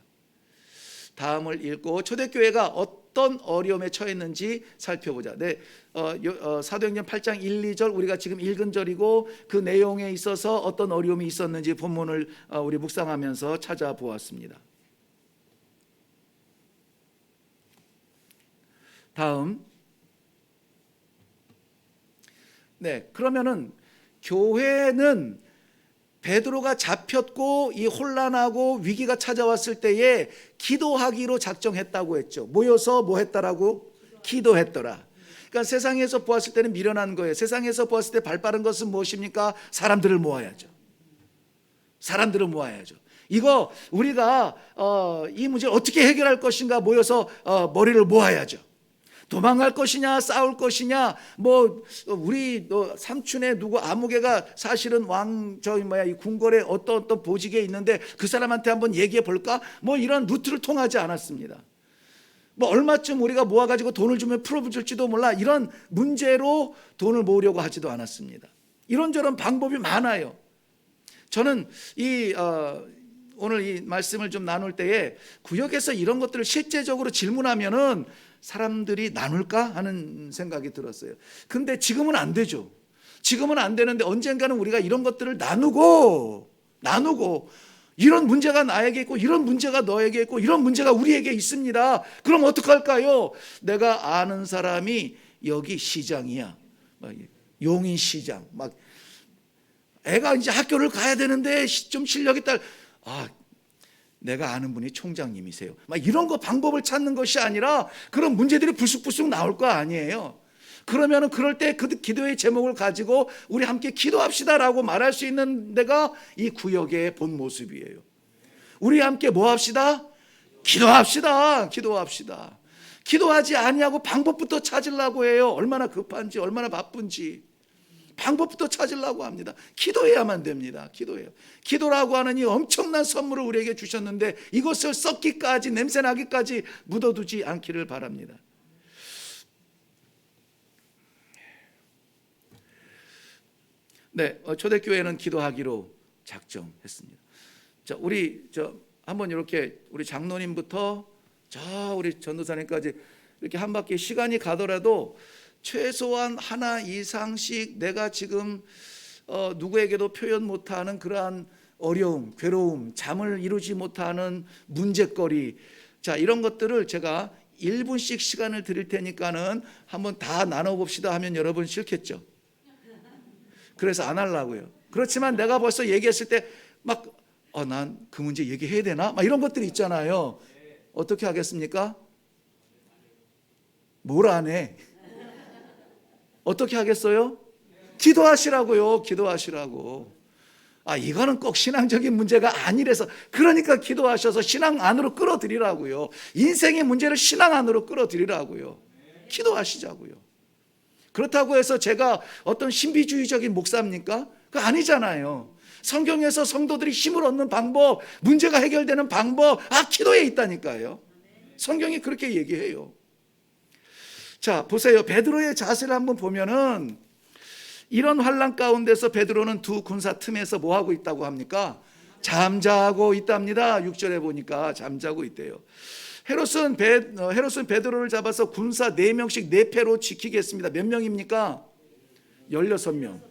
다음을 읽고 초대교회가 어떤 어려움에 처했는지 살펴보자. 네, 사도행전 8장 1, 2절 우리가 지금 읽은 절이고 그 내용에 있어서 어떤 어려움이 있었는지 본문을 우리 묵상하면서 찾아보았습니다. 다음, 네, 그러면은 교회는 베드로가 잡혔고 이 혼란하고 위기가 찾아왔을 때에 기도하기로 작정했다고 했죠. 모여서 뭐 했다라고? 기도했더라. 그러니까 세상에서 보았을 때는 미련한 거예요. 세상에서 보았을 때 발빠른 것은 무엇입니까? 사람들을 모아야죠. 이거 우리가 이 문제를 어떻게 해결할 것인가 모여서 머리를 모아야죠. 도망갈 것이냐 싸울 것이냐 우리 삼촌의 누구 아무개가 사실은 이 궁궐에 어떤 보직에 있는데 그 사람한테 한번 얘기해 볼까? 이런 루트를 통하지 않았습니다. 얼마쯤 우리가 모아가지고 돈을 주면 풀어줄지도 몰라 이런 문제로 돈을 모으려고 하지도 않았습니다. 이런저런 방법이 많아요. 저는 오늘 이 말씀을 좀 나눌 때에 구역에서 이런 것들을 실제적으로 질문하면은 사람들이 나눌까 하는 생각이 들었어요. 근데 지금은 안 되죠. 지금은 안 되는데 언젠가는 우리가 이런 것들을 나누고 이런 문제가 나에게 있고 이런 문제가 너에게 있고 이런 문제가 우리에게 있습니다. 그럼 어떡할까요? 내가 아는 사람이 여기 시장이야. 용인시장. 애가 이제 학교를 가야 되는데 좀 실력이 내가 아는 분이 총장님이세요. 이런 거 방법을 찾는 것이 아니라 그런 문제들이 불쑥불쑥 나올 거 아니에요. 그러면은 그럴 때 그 기도의 제목을 가지고 우리 함께 기도합시다라고 말할 수 있는 데가 이 구역의 본 모습이에요. 우리 함께 뭐 합시다? 기도합시다. 기도하지 아니하고 방법부터 찾으려고 해요. 얼마나 급한지 얼마나 바쁜지 방법부터 찾으려고 합니다. 기도해야만 됩니다. 기도라고 하는 이 엄청난 선물을 우리에게 주셨는데 이것을 썩기까지 냄새나기까지 묻어두지 않기를 바랍니다. 네, 초대교회는 기도하기로 작정했습니다. 자, 우리 한번 이렇게 우리 장로님부터 우리 전도사님까지 이렇게 한 바퀴 시간이 가더라도 최소한 하나 이상씩 내가 지금 누구에게도 표현 못하는 그러한 어려움, 괴로움, 잠을 이루지 못하는 문제거리, 자 이런 것들을 제가 1분씩 시간을 드릴 테니까는 한번 다 나눠봅시다 하면 여러분 싫겠죠. 그래서 안 하려고요. 그렇지만 내가 벌써 얘기했을 때 난 그 문제 얘기해야 되나? 이런 것들이 있잖아요. 어떻게 하겠습니까? 뭘 안 해? 어떻게 하겠어요? 기도하시라고요. 기도하시라고. 아, 이거는 꼭 신앙적인 문제가 아니라서, 그러니까 기도하셔서 신앙 안으로 끌어들이라고요. 인생의 문제를 신앙 안으로 끌어들이라고요. 기도하시자고요. 그렇다고 해서 제가 어떤 신비주의적인 목사입니까? 그거 아니잖아요. 성경에서 성도들이 힘을 얻는 방법, 문제가 해결되는 방법, 기도에 있다니까요. 성경이 그렇게 얘기해요. 자, 보세요. 베드로의 자세를 한번 보면은, 이런 환난 가운데서 베드로는 두 군사 틈에서 뭐 하고 있다고 합니까? 잠자고 있답니다. 6절에 보니까 잠자고 있대요. 헤롯은 베드로를 잡아서 군사 4명씩 4패로 지키겠습니다. 몇 명입니까? 16명.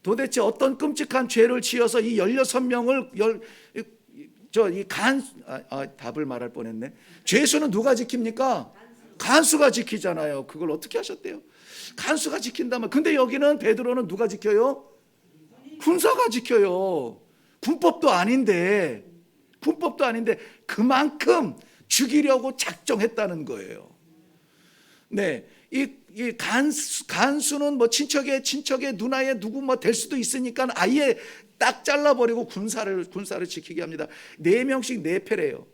도대체 어떤 끔찍한 죄를 지어서 이 16명을 답을 말할 뻔했네. 죄수는 누가 지킵니까? 간수가 지키잖아요. 그걸 어떻게 하셨대요? 간수가 지킨다면. 근데 여기는 베드로는 누가 지켜요? 군사가 지켜요. 군법도 아닌데 그만큼 죽이려고 작정했다는 거예요. 네, 이 간수는 뭐 친척의 누나의 누구 뭐 될 수도 있으니까 아예 딱 잘라버리고 군사를 지키게 합니다. 4명씩 4패래요.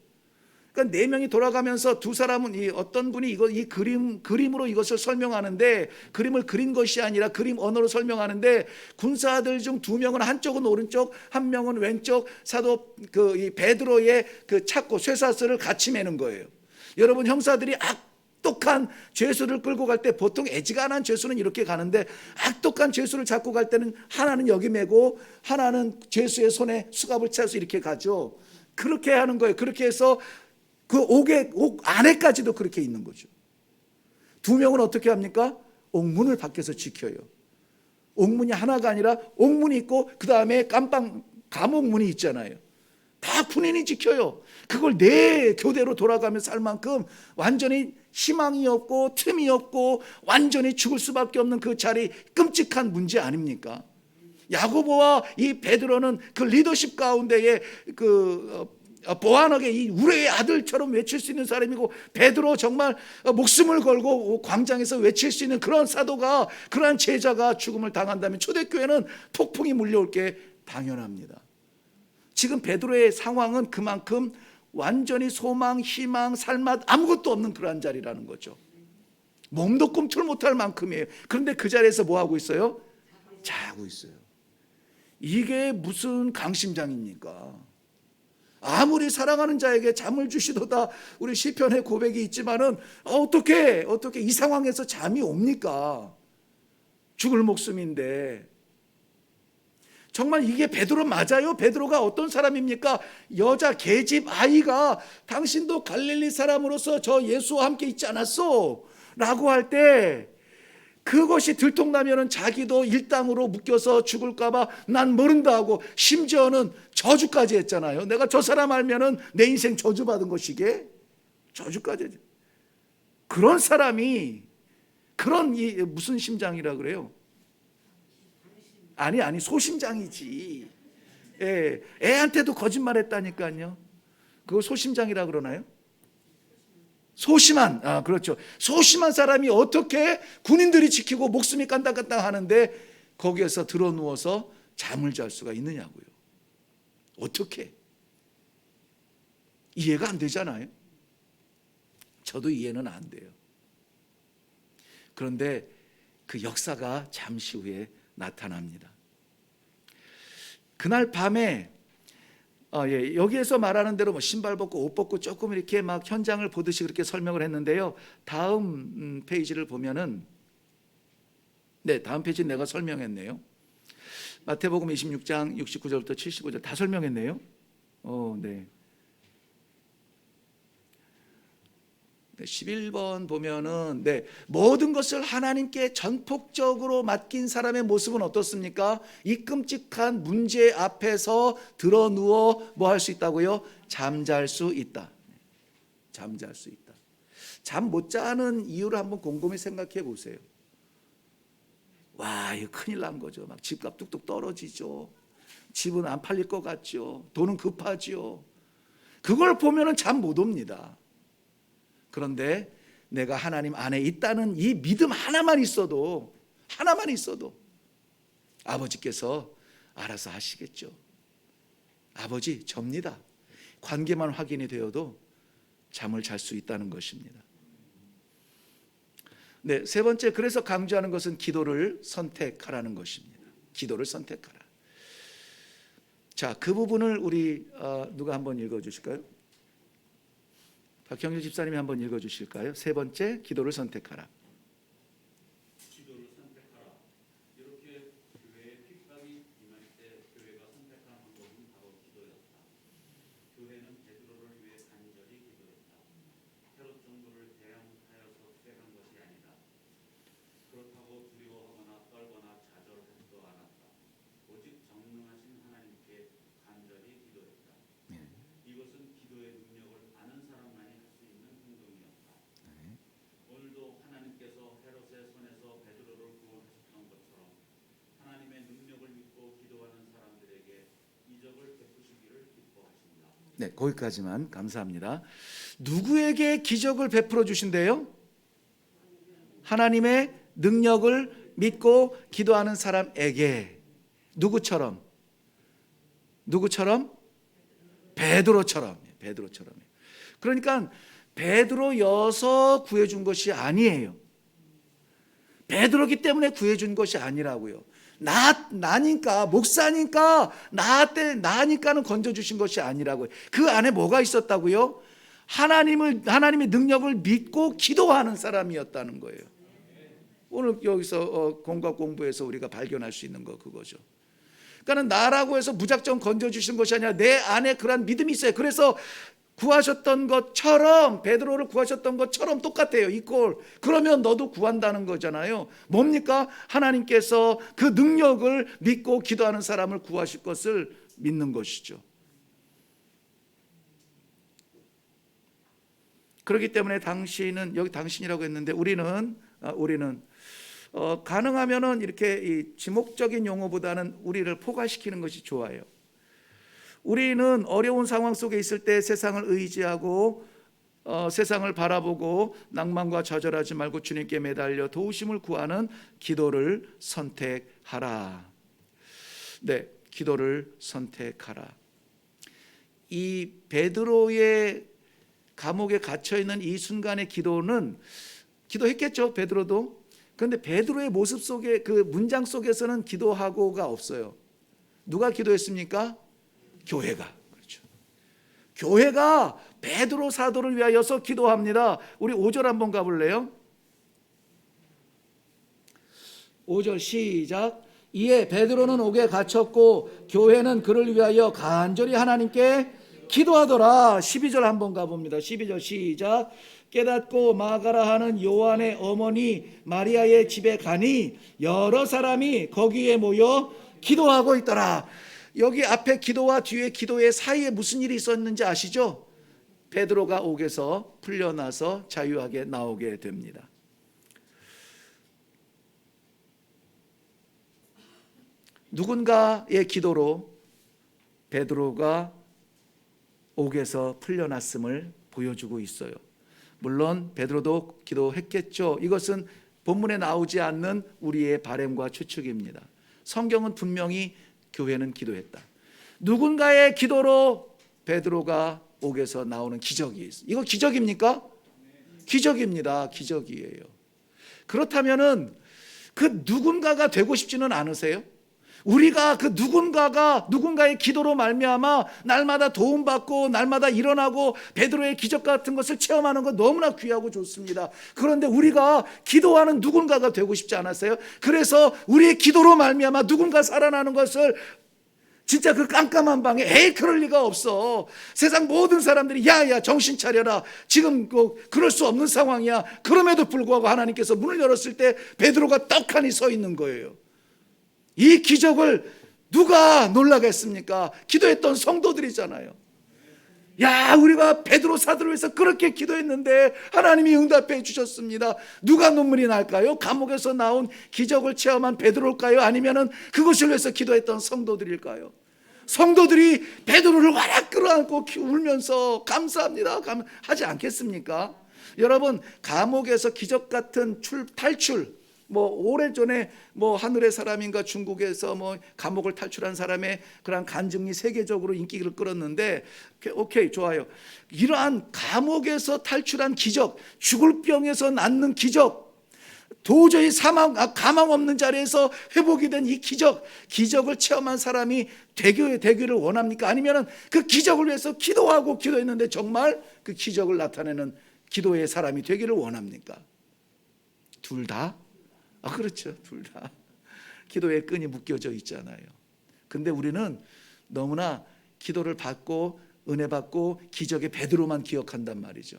그러니까 4명이 돌아가면서 두 사람은 어떤 분이 이 그림으로 이것을 설명하는데, 그림을 그린 것이 아니라 그림 언어로 설명하는데, 군사들 중 2명은 한쪽은 오른쪽, 한 명은 왼쪽, 사도 이 베드로의 그 찾고 쇠사슬을 같이 매는 거예요. 여러분, 형사들이 악독한 죄수를 끌고 갈 때 보통 애지간한 죄수는 이렇게 가는데, 악독한 죄수를 잡고 갈 때는 하나는 여기 매고 하나는 죄수의 손에 수갑을 차서 이렇게 가죠. 그렇게 하는 거예요. 그렇게 해서 그 옥 안에까지도 그렇게 있는 거죠. 2명은 어떻게 합니까? 옥문을 밖에서 지켜요. 옥문이 하나가 아니라 옥문이 있고 그 다음에 감옥문이 있잖아요. 다 군인이 지켜요. 그걸 내 교대로 돌아가며 살 만큼 완전히 희망이 없고 틈이 없고 완전히 죽을 수밖에 없는 그 자리, 끔찍한 문제 아닙니까? 야고보와 이 베드로는 그 리더십 가운데에 보안하게 이 우리의 아들처럼 외칠 수 있는 사람이고, 베드로 정말 목숨을 걸고 광장에서 외칠 수 있는 그런 사도가, 그러한 제자가 죽음을 당한다면 초대교회는 폭풍이 물려올 게 당연합니다. 지금 베드로의 상황은 그만큼 완전히 소망, 희망, 살맛 아무것도 없는 그러한 자리라는 거죠. 몸도 꿈틀 못할 만큼이에요. 그런데 그 자리에서 뭐 하고 있어요? 자고 있어요. 이게 무슨 강심장입니까? 아무리 사랑하는 자에게 잠을 주시도다, 우리 시편의 고백이 있지만은 어떻게 이 상황에서 잠이 옵니까? 죽을 목숨인데. 정말 이게 베드로 맞아요? 베드로가 어떤 사람입니까? 여자 계집 아이가 당신도 갈릴리 사람으로서 저 예수와 함께 있지 않았어? 라고 할 때 그것이 들통나면은 자기도 일당으로 묶여서 죽을까봐 난 모른다 하고, 심지어는 저주까지 했잖아요. 내가 저 사람 알면은 내 인생 저주받은 것이게, 저주까지 했죠. 그런 사람이 그런 무슨 심장이라 그래요? 아니 소심장이지. 애한테도 거짓말했다니까요. 그거 소심장이라 그러나요? 소심한, 그렇죠. 소심한 사람이 어떻게 군인들이 지키고 목숨이 깐당깐당 하는데 거기에서 드러누워서 잠을 잘 수가 있느냐고요. 어떻게? 이해가 안 되잖아요. 저도 이해는 안 돼요. 그런데 그 역사가 잠시 후에 나타납니다. 그날 밤에 여기에서 말하는 대로 뭐 신발 벗고 옷 벗고 조금 이렇게 막 현장을 보듯이 그렇게 설명을 했는데요. 다음 페이지를 보면은, 다음 페이지 내가 설명했네요. 마태복음 26장 69절부터 75절 다 설명했네요. 네. 11번 보면은 모든 것을 하나님께 전폭적으로 맡긴 사람의 모습은 어떻습니까? 이 끔찍한 문제 앞에서 들어 누워 뭐 할 수 있다고요? 잠잘 수 있다. 잠잘 수 있다. 잠 못 자는 이유를 한번 곰곰이 생각해 보세요. 와, 이거 큰일 난 거죠. 막 집값 뚝뚝 떨어지죠. 집은 안 팔릴 것 같죠. 돈은 급하죠. 그걸 보면은 잠 못 옵니다. 그런데 내가 하나님 안에 있다는 이 믿음 하나만 있어도 아버지께서 알아서 하시겠죠. 아버지 접니다. 관계만 확인이 되어도 잠을 잘 수 있다는 것입니다. 네, 세 번째, 그래서 강조하는 것은 기도를 선택하라는 것입니다. 기도를 선택하라. 자, 그 부분을 우리 누가 한번 읽어주실까요? 박형일 집사님이 한번 읽어주실까요? 세 번째, 기도를 선택하라. 기도를 선택하라. 이렇게 교회에 핍박이 임할 때 교회가 선택한 방법은 바로 기도였다. 교회는 베드로를 위해 간절히 기도했다. 헤롯 정도를 대항하여서 수행한 것이 아니다. 그렇다고 두려워하거나 떨거나 좌절하지도 않았다. 오직 전능하신 하나님께 간절히 기도했다. 이것은 기도의 능력을 아는 사람만이 할 수 있는 행동이었다. 오늘도 하나님께서 헤롯의 손에서 베드로를 구원하셨던 것처럼 하나님의 능력을 믿고 기도하는 사람들에게 이적을 베푸시기를 기뻐하십니다. 네, 거기까지만 감사합니다. 누구에게 기적을 베풀어 주신대요? 하나님의 능력을 믿고 기도하는 사람에게. 누구처럼? 베드로처럼. 그러니까 베드로여서 구해준 것이 아니에요. 베드로기 때문에 구해준 것이 아니라고요. 나니까, 목사니까, 나니까는 건져주신 것이 아니라고요. 그 안에 뭐가 있었다고요? 하나님의 능력을 믿고 기도하는 사람이었다는 거예요. 오늘 여기서 공과 공부에서 우리가 발견할 수 있는 거 그거죠. 그러니까 나라고 해서 무작정 건져주신 것이 아니라 내 안에 그러한 믿음이 있어요. 그래서 구하셨던 것처럼, 베드로를 구하셨던 것처럼 똑같아요. 이꼴. 그러면 너도 구한다는 거잖아요. 뭡니까? 하나님께서 그 능력을 믿고 기도하는 사람을 구하실 것을 믿는 것이죠. 그렇기 때문에 당신은, 여기 당신이라고 했는데 우리는 가능하면은 이렇게 이 지목적인 용어보다는 우리를 포괄시키는 것이 좋아요. 우리는 어려운 상황 속에 있을 때 세상을 의지하고 세상을 바라보고 낭만과 좌절하지 말고 주님께 매달려 도우심을 구하는 기도를 선택하라. 네, 기도를 선택하라. 이 베드로의 감옥에 갇혀 있는 이 순간의 기도는 기도했겠죠, 베드로도. 그런데 베드로의 모습 속에, 그 문장 속에서는 기도하고가 없어요. 누가 기도했습니까? 교회가. 그렇죠. 교회가 베드로 사도를 위하여서 기도합니다. 우리 5절 한번 가볼래요? 5절 시작. 이에 베드로는 옥에 갇혔고 교회는 그를 위하여 간절히 하나님께 기도하더라. 12절 한번 가봅니다. 12절 시작. 깨닫고 마가라 하는 요한의 어머니 마리아의 집에 가니 여러 사람이 거기에 모여 기도하고 있더라. 여기 앞에 기도와 뒤에 기도의 사이에 무슨 일이 있었는지 아시죠? 베드로가 옥에서 풀려나서 자유하게 나오게 됩니다. 누군가의 기도로 베드로가 옥에서 풀려났음을 보여주고 있어요. 물론 베드로도 기도했겠죠. 이것은 본문에 나오지 않는 우리의 바램과 추측입니다. 성경은 분명히 교회는 기도했다. 누군가의 기도로 베드로가 옥에서 나오는 기적이 있어요. 이거 기적입니까? 기적입니다. 기적이에요. 그렇다면은 그 누군가가 되고 싶지는 않으세요? 우리가 그 누군가의 기도로 말미암아 날마다 도움받고 날마다 일어나고 베드로의 기적 같은 것을 체험하는 것 너무나 귀하고 좋습니다. 그런데 우리가 기도하는 누군가가 되고 싶지 않았어요? 그래서 우리의 기도로 말미암아 누군가 살아나는 것을 진짜 그 깜깜한 방에 에이 그럴 리가 없어. 세상 모든 사람들이 야야 정신 차려라. 지금 그럴 수 없는 상황이야. 그럼에도 불구하고 하나님께서 문을 열었을 때 베드로가 떡하니 서 있는 거예요. 이 기적을 누가 놀라겠습니까? 기도했던 성도들이잖아요. 야, 우리가 베드로 사도를 위해서 그렇게 기도했는데 하나님이 응답해 주셨습니다. 누가 눈물이 날까요? 감옥에서 나온 기적을 체험한 베드로일까요? 아니면은 그것을 위해서 기도했던 성도들일까요? 성도들이 베드로를 와락 끌어안고 울면서 감사합니다 하지 않겠습니까? 여러분, 감옥에서 기적 같은 탈출, 뭐 오래전에 뭐 하늘의 사람인가 중국에서 뭐 감옥을 탈출한 사람의 그런 간증이 세계적으로 인기를 끌었는데, 오케이, 좋아요. 이러한 감옥에서 탈출한 기적, 죽을 병에서 낫는 기적, 도저히 가망 없는 자리에서 회복이 된 이 기적을 체험한 사람이 되기를 원합니까? 아니면 그 기적을 위해서 기도했는데 정말 그 기적을 나타내는 기도의 사람이 되기를 원합니까? 둘 다? 그렇죠. 둘 다. 기도의 끈이 묶여져 있잖아요. 근데 우리는 너무나 기도를 받고 은혜 받고 기적의 베드로만 기억한단 말이죠.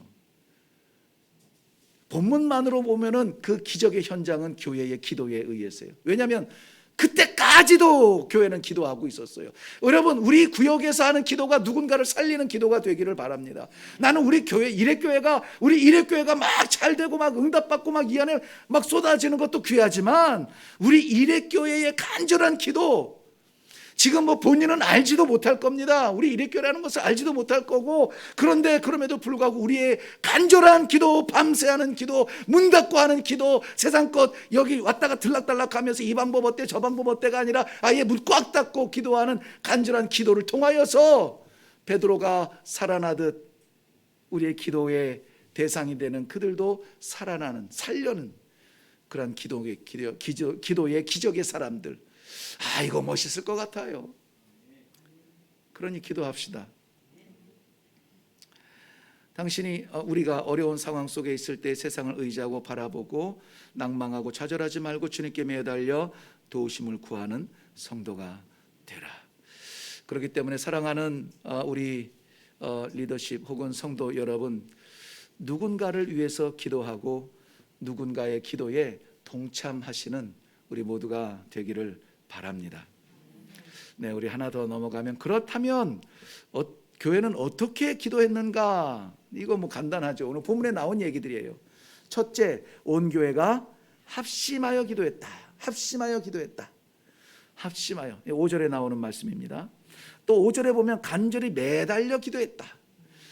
본문만으로 보면은 그 기적의 현장은 교회의 기도에 의해서요. 왜냐하면 그때까지도 교회는 기도하고 있었어요. 여러분, 우리 구역에서 하는 기도가 누군가를 살리는 기도가 되기를 바랍니다. 나는 우리 교회 이레교회가 막 잘되고 막 응답받고 막 이 안에 막 쏟아지는 것도 귀하지만, 우리 이레교회의 간절한 기도, 지금 뭐 본인은 알지도 못할 겁니다. 우리 이레교회라는 것을 알지도 못할 거고, 그런데 그럼에도 불구하고 우리의 간절한 기도, 밤새 하는 기도, 문 닫고 하는 기도, 세상 것 여기 왔다가 들락달락 하면서 이 방법 어때 저 방법 어때가 아니라 아예 문 꽉 닫고 기도하는 간절한 기도를 통하여서 베드로가 살아나듯 우리의 기도의 대상이 되는 그들도 살려는 그런 기도의 기적의 사람들. 이거 멋있을 것 같아요. 그러니 기도합시다. 당신이 우리가 어려운 상황 속에 있을 때 세상을 의지하고 바라보고 낭망하고 좌절하지 말고 주님께 매달려 도우심을 구하는 성도가 되라. 그렇기 때문에 사랑하는 우리 리더십 혹은 성도 여러분, 누군가를 위해서 기도하고 누군가의 기도에 동참하시는 우리 모두가 되기를 바랍니다. 네, 우리 하나 더 넘어가면, 그렇다면 교회는 어떻게 기도했는가? 이거 뭐 간단하죠. 오늘 본문에 나온 얘기들이에요. 첫째, 온 교회가 합심하여 기도했다. 합심하여 기도했다. 합심하여. 5절에 나오는 말씀입니다. 또 5절에 보면 간절히 매달려 기도했다.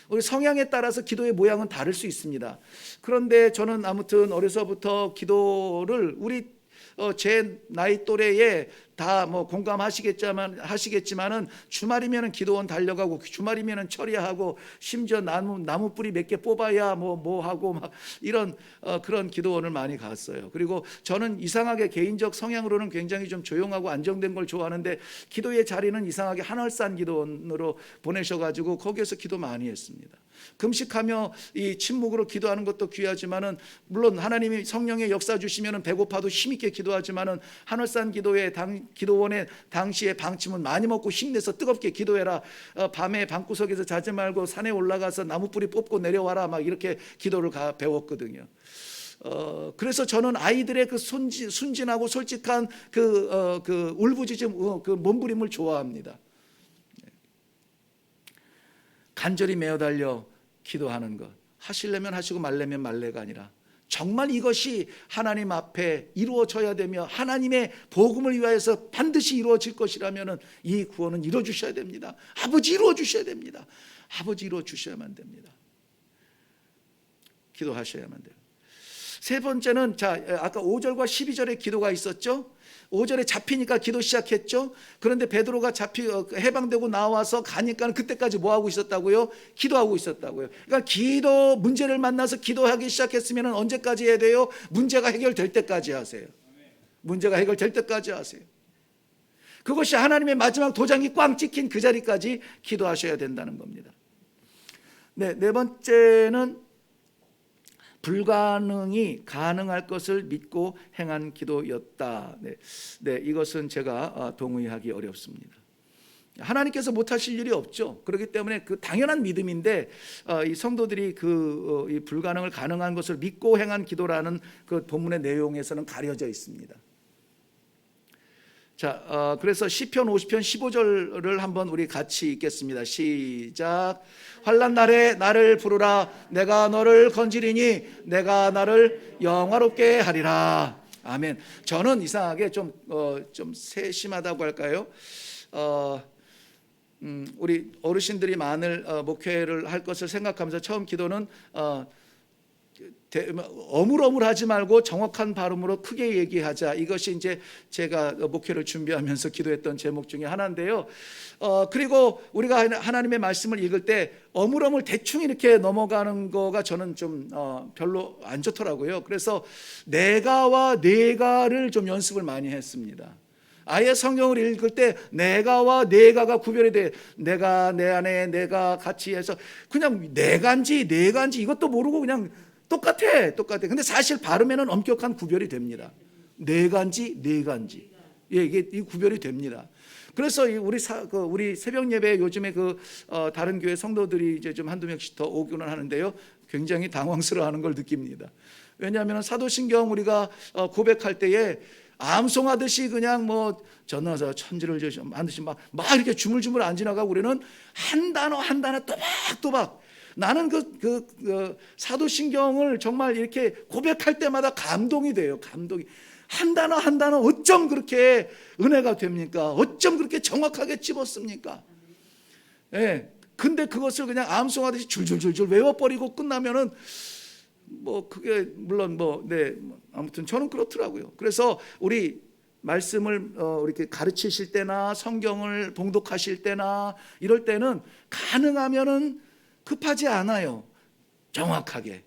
우리 성향에 따라서 기도의 모양은 다를 수 있습니다. 그런데 저는 아무튼 어려서부터 기도를 제 나이 또래에 다 뭐 공감하시겠지만은 주말이면은 기도원 달려가고 주말이면은 처리하고 심지어 나무 뿌리 몇 개 뽑아야 뭐 하고 막 이런 그런 기도원을 많이 갔어요. 그리고 저는 이상하게 개인적 성향으로는 굉장히 좀 조용하고 안정된 걸 좋아하는데, 기도의 자리는 이상하게 한월산 기도원으로 보내셔가지고 거기에서 기도 많이 했습니다. 금식하며 이 침묵으로 기도하는 것도 귀하지만은, 물론 하나님이 성령의 역사 주시면은 배고파도 힘있게 기도하지만은, 한월산 기도원의 당시의 방침은 많이 먹고 힘내서 뜨겁게 기도해라. 밤에 방구석에서 자지 말고 산에 올라가서 나무 뿌리 뽑고 내려와라. 막 이렇게 기도를 배웠거든요. 그래서 저는 아이들의 그 순진하고 솔직한 그 울부짖음, 그 몸부림을 좋아합니다. 간절히 매어달려 기도하는 것, 하시려면 하시고 말려면 말래가 아니라 정말 이것이 하나님 앞에 이루어져야 되며 하나님의 복음을 위하여서 반드시 이루어질 것이라면 이 구원은 이루어주셔야 됩니다. 아버지 이루어주셔야 됩니다. 아버지 이루어주셔야만 됩니다. 기도하셔야만 돼요. 세 번째는, 아까 5절과 12절에 기도가 있었죠. 5절에 잡히니까 기도 시작했죠. 그런데 베드로가 해방되고 나와서 가니까 그때까지 뭐 하고 있었다고요? 기도하고 있었다고요. 그러니까 기도 문제를 만나서 기도하기 시작했으면 언제까지 해야 돼요? 문제가 해결될 때까지 하세요. 문제가 해결될 때까지 하세요. 그것이 하나님의 마지막 도장이 꽝 찍힌 그 자리까지 기도하셔야 된다는 겁니다. 네 번째는 불가능이 가능할 것을 믿고 행한 기도였다. 네, 이것은 제가 동의하기 어렵습니다. 하나님께서 못하실 일이 없죠. 그렇기 때문에 그 당연한 믿음인데, 이 성도들이 이 불가능을 가능한 것을 믿고 행한 기도라는 그 본문의 내용에서는 가려져 있습니다. 그래서 시편 50편 15절을 한번 우리 같이 읽겠습니다. 시작. 환난 날에 나를 부르라. 내가 너를 건지리니 내가 나를 영화롭게 하리라. 아멘. 저는 이상하게 좀 세심하다고 할까요? 우리 어르신들이 많은 목회를 할 것을 생각하면서 처음 기도는 어물어물하지 말고 정확한 발음으로 크게 얘기하자. 이것이 이제 제가 목회를 준비하면서 기도했던 제목 중에 하나인데요. 그리고 우리가 하나님의 말씀을 읽을 때 어물어물 대충 이렇게 넘어가는 거가 저는 좀 별로 안 좋더라고요. 그래서 내가와 내가를 좀 연습을 많이 했습니다. 아예 성경을 읽을 때 내가와 내가가 구별이 돼. 내가, 내 안에, 내가 같이 해서 그냥 내간지 내간지 이것도 모르고 그냥 똑같아. 근데 사실 발음에는 엄격한 구별이 됩니다. 내간지 내간지. 예, 이게 이 구별이 됩니다. 그래서 우리 새벽 예배 요즘에 다른 교회 성도들이 이제 좀 한두 명씩 더 오기는 하는데요. 굉장히 당황스러워하는 걸 느낍니다. 왜냐하면 사도신경 우리가 고백할 때에 암송하듯이 그냥 뭐 전나서 천지를 만드시 막 이렇게 주물주물 안 지나가고 우리는 한 단어 한 단어 또박또박. 나는 사도신경을 정말 이렇게 고백할 때마다 감동이 돼요. 감동이. 한 단어 한 단어 어쩜 그렇게 은혜가 됩니까? 어쩜 그렇게 정확하게 찝었습니까? 예. 근데 그것을 그냥 암송하듯이 줄줄줄줄 외워버리고 끝나면은 뭐 그게 물론 아무튼 저는 그렇더라고요. 그래서 우리 말씀을 이렇게 가르치실 때나 성경을 봉독하실 때나 이럴 때는 가능하면은 급하지 않아요. 정확하게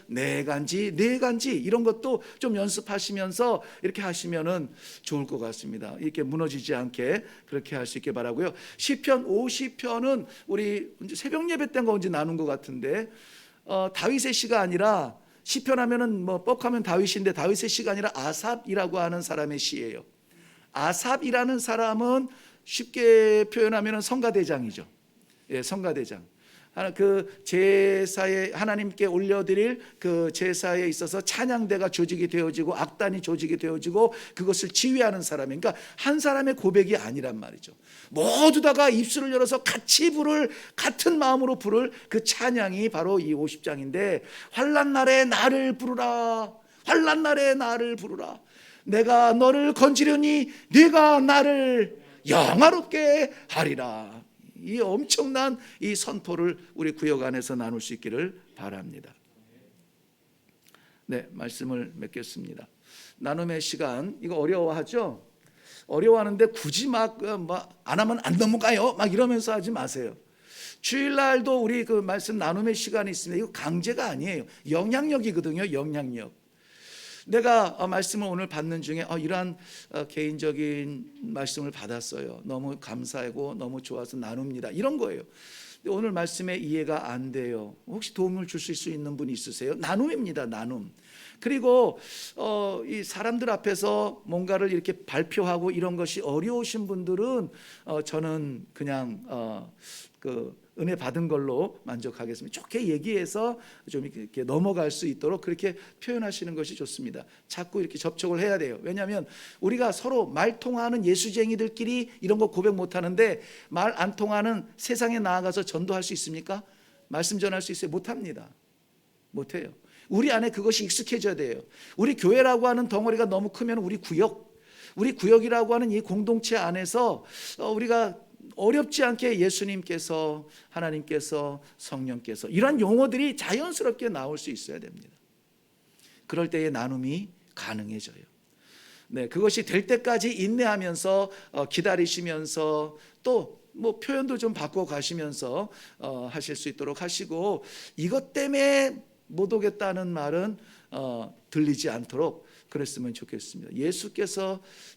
내간지 내간지 이런 것도 좀 연습하시면서 이렇게 하시면은 좋을 것 같습니다. 이렇게 무너지지 않게 그렇게 할 수 있게 바라고요. 시편 50편은 우리 새벽 예배 때인가 언제 나눈 것 같은데 다윗의 시가 아니라 시편 하면은 뭐 뻑하면 다윗인데 다윗의 시가 아니라 아삽이라고 하는 사람의 시예요. 아삽이라는 사람은 쉽게 표현하면은 성가대장이죠. 예, 성가대장. 그 제사에 하나님께 올려드릴 그 제사에 있어서 찬양대가 조직이 되어지고 악단이 조직이 되어지고 그것을 지휘하는 사람이, 그러니까 한 사람의 고백이 아니란 말이죠. 모두 다가 입술을 열어서 같은 마음으로 부를 그 찬양이 바로 이 50장인데 환난 날에 나를 부르라. 환난 날에 나를 부르라. 내가 너를 건지려니 네가 나를 영화롭게 하리라. 이 엄청난 이 선포를 우리 구역 안에서 나눌 수 있기를 바랍니다. 네, 말씀을 맺겠습니다. 나눔의 시간, 이거 어려워하죠? 어려워하는데 굳이 막 안 하면 안 넘어가요 막 이러면서 하지 마세요. 주일날도 우리 그 말씀 나눔의 시간이 있습니다. 이거 강제가 아니에요. 영향력이거든요. 영향력. 내가 말씀을 오늘 받는 중에 이러한 개인적인 말씀을 받았어요. 너무 감사하고 너무 좋아서 나눕니다. 이런 거예요. 근데 오늘 말씀에 이해가 안 돼요. 혹시 도움을 주실 수 있는 분이 있으세요? 나눔입니다. 나눔. 그리고 이 사람들 앞에서 뭔가를 이렇게 발표하고 이런 것이 어려우신 분들은 저는 그냥 은혜 받은 걸로 만족하겠습니다. 좋게 얘기해서 좀 이렇게 넘어갈 수 있도록 그렇게 표현하시는 것이 좋습니다. 자꾸 이렇게 접촉을 해야 돼요. 왜냐하면 우리가 서로 말 통하는 예수쟁이들끼리 이런 거 고백 못하는데 말 안 통하는 세상에 나아가서 전도할 수 있습니까? 말씀 전할 수 있어요? 못합니다. 못해요. 우리 안에 그것이 익숙해져야 돼요. 우리 교회라고 하는 덩어리가 너무 크면 우리 구역이라고 하는 이 공동체 안에서 우리가 어렵지 않게 예수님께서, 하나님께서, 성령께서 이런 용어들이 자연스럽게 나올 수 있어야 됩니다. 그럴 때의 나눔이 가능해져요. 네, 그것이 될 때까지 인내하면서 기다리시면서 또 뭐 표현도 좀 바꿔 가시면서 하실 수 있도록 하시고, 이것 때문에 못 오겠다는 말은 들리지 않도록 그랬으면 좋겠습니다.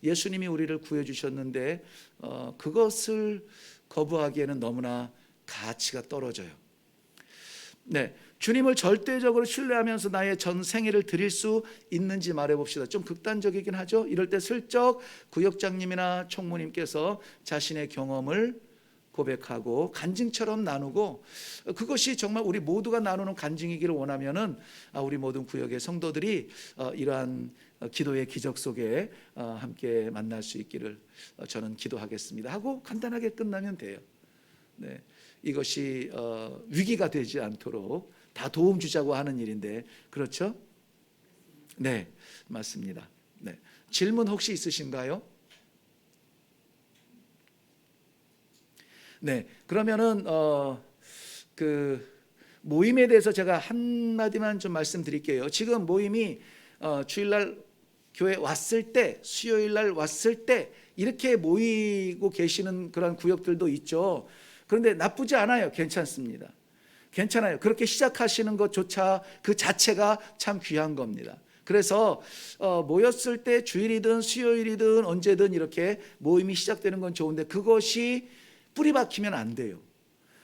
예수님이 우리를 구해 주셨는데 그것을 거부하기에는 너무나 가치가 떨어져요. 네, 주님을 절대적으로 신뢰하면서 나의 전 생애를 드릴 수 있는지 말해봅시다. 좀 극단적이긴 하죠. 이럴 때 슬쩍 구역장님이나 총무님께서 자신의 경험을 고백하고 간증처럼 나누고, 그것이 정말 우리 모두가 나누는 간증이기를 원하면은 우리 모든 구역의 성도들이 이러한 기도의 기적 속에 함께 만날 수 있기를 저는 기도하겠습니다 하고 간단하게 끝나면 돼요. 네, 이것이 위기가 되지 않도록 다 도움 주자고 하는 일인데, 그렇죠? 네, 맞습니다. 네, 질문 혹시 있으신가요? 네, 그러면은 모임에 대해서 제가 한마디만 좀 말씀드릴게요. 지금 모임이 주일날 교회 왔을 때, 수요일날 왔을 때 이렇게 모이고 계시는 그런 구역들도 있죠. 그런데 나쁘지 않아요. 괜찮습니다. 괜찮아요. 그렇게 시작하시는 것조차 그 자체가 참 귀한 겁니다. 그래서 모였을 때 주일이든 수요일이든 언제든 이렇게 모임이 시작되는 건 좋은데 그것이 뿌리 박히면 안 돼요.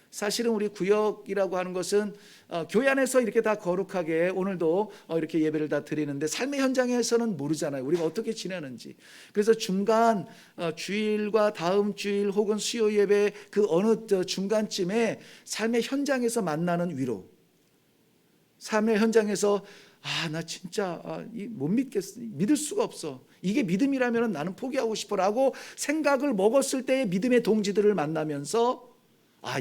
사실은 우리 구역이라고 하는 것은 교회 안에서 이렇게 다 거룩하게 오늘도 이렇게 예배를 다 드리는데 삶의 현장에서는 모르잖아요. 우리가 어떻게 지내는지. 그래서 중간 주일과 다음 주일 혹은 수요 예배 그 어느 중간쯤에 삶의 현장에서 만나는 위로, 삶의 현장에서 나 진짜 못 믿겠어. 믿을 수가 없어. 이게 믿음이라면 나는 포기하고 싶어라고 생각을 먹었을 때의 믿음의 동지들을 만나면서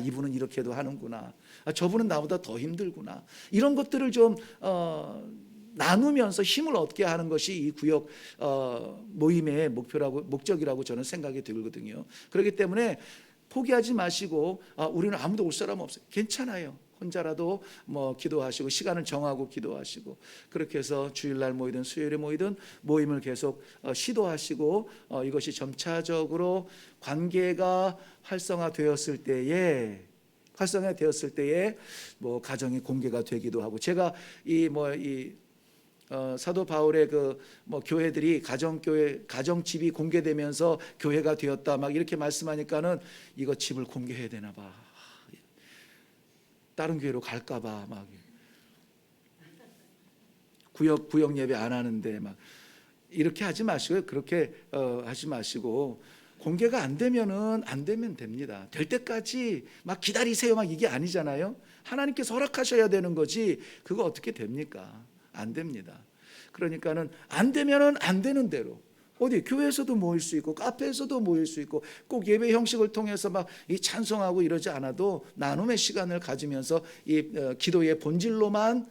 이분은 이렇게도 하는구나. 저분은 나보다 더 힘들구나. 이런 것들을 좀 나누면서 힘을 얻게 하는 것이 이 구역 모임의 목적이라고 저는 생각이 들거든요. 그렇기 때문에 포기하지 마시고 우리는 아무도 올 사람 없어요. 괜찮아요. 혼자라도 기도하시고 시간을 정하고 기도하시고 그렇게 해서 주일날 모이든 수요일에 모이든 모임을 계속 시도하시고 이것이 점차적으로 관계가 활성화되었을 때에 가정이 공개가 되기도 하고 제가 사도 바울의 교회들이 가정집이 공개되면서 교회가 되었다 막 이렇게 말씀하니까는 이거 집을 공개해야 되나 봐. 다른 교회로 갈까 봐 막 구역 예배 안 하는데 막 이렇게 하지 마시고요. 그렇게 하지 마시고 공개가 안 되면 됩니다. 될 때까지 막 기다리세요 막 이게 아니잖아요. 하나님께서 허락하셔야 되는 거지 그거 어떻게 됩니까? 안 됩니다. 그러니까는 안 되면은 안 되는 대로 어디 교회에서도 모일 수 있고 카페에서도 모일 수 있고 꼭 예배 형식을 통해서 막 이 찬송하고 이러지 않아도 나눔의 시간을 가지면서 이 기도의 본질로만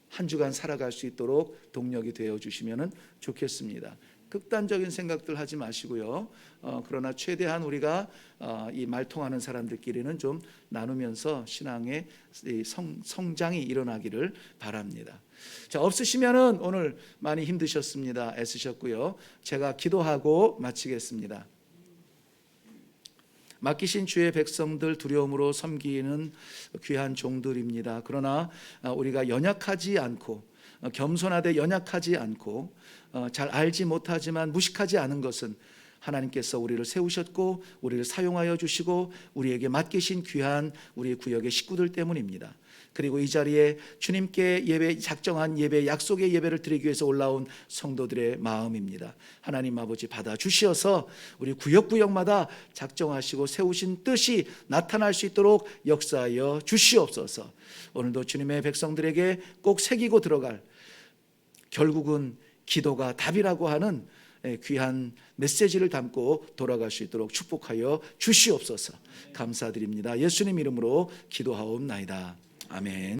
한 주간 살아갈 수 있도록 동력이 되어 주시면은 좋겠습니다. 극단적인 생각들 하지 마시고요. 그러나 최대한 우리가 이 말 통하는 사람들끼리는 좀 나누면서 신앙의 성장이 일어나기를 바랍니다. 자, 없으시면은 오늘 많이 힘드셨습니다. 애쓰셨고요. 제가 기도하고 마치겠습니다. 맡기신 주의 백성들 두려움으로 섬기는 귀한 종들입니다. 그러나 우리가 연약하지 않고 겸손하되 연약하지 않고 잘 알지 못하지만 무식하지 않은 것은 하나님께서 우리를 세우셨고 우리를 사용하여 주시고 우리에게 맡기신 귀한 우리 구역의 식구들 때문입니다. 그리고 이 자리에 주님께 작정한 예배, 약속의 예배를 드리기 위해서 올라온 성도들의 마음입니다. 하나님 아버지 받아 주시어서 우리 구역마다 작정하시고 세우신 뜻이 나타날 수 있도록 역사하여 주시옵소서. 오늘도 주님의 백성들에게 꼭 새기고 들어갈 결국은 기도가 답이라고 하는 귀한 메시지를 담고 돌아갈 수 있도록 축복하여 주시옵소서. 감사드립니다. 예수님 이름으로 기도하옵나이다. 아멘.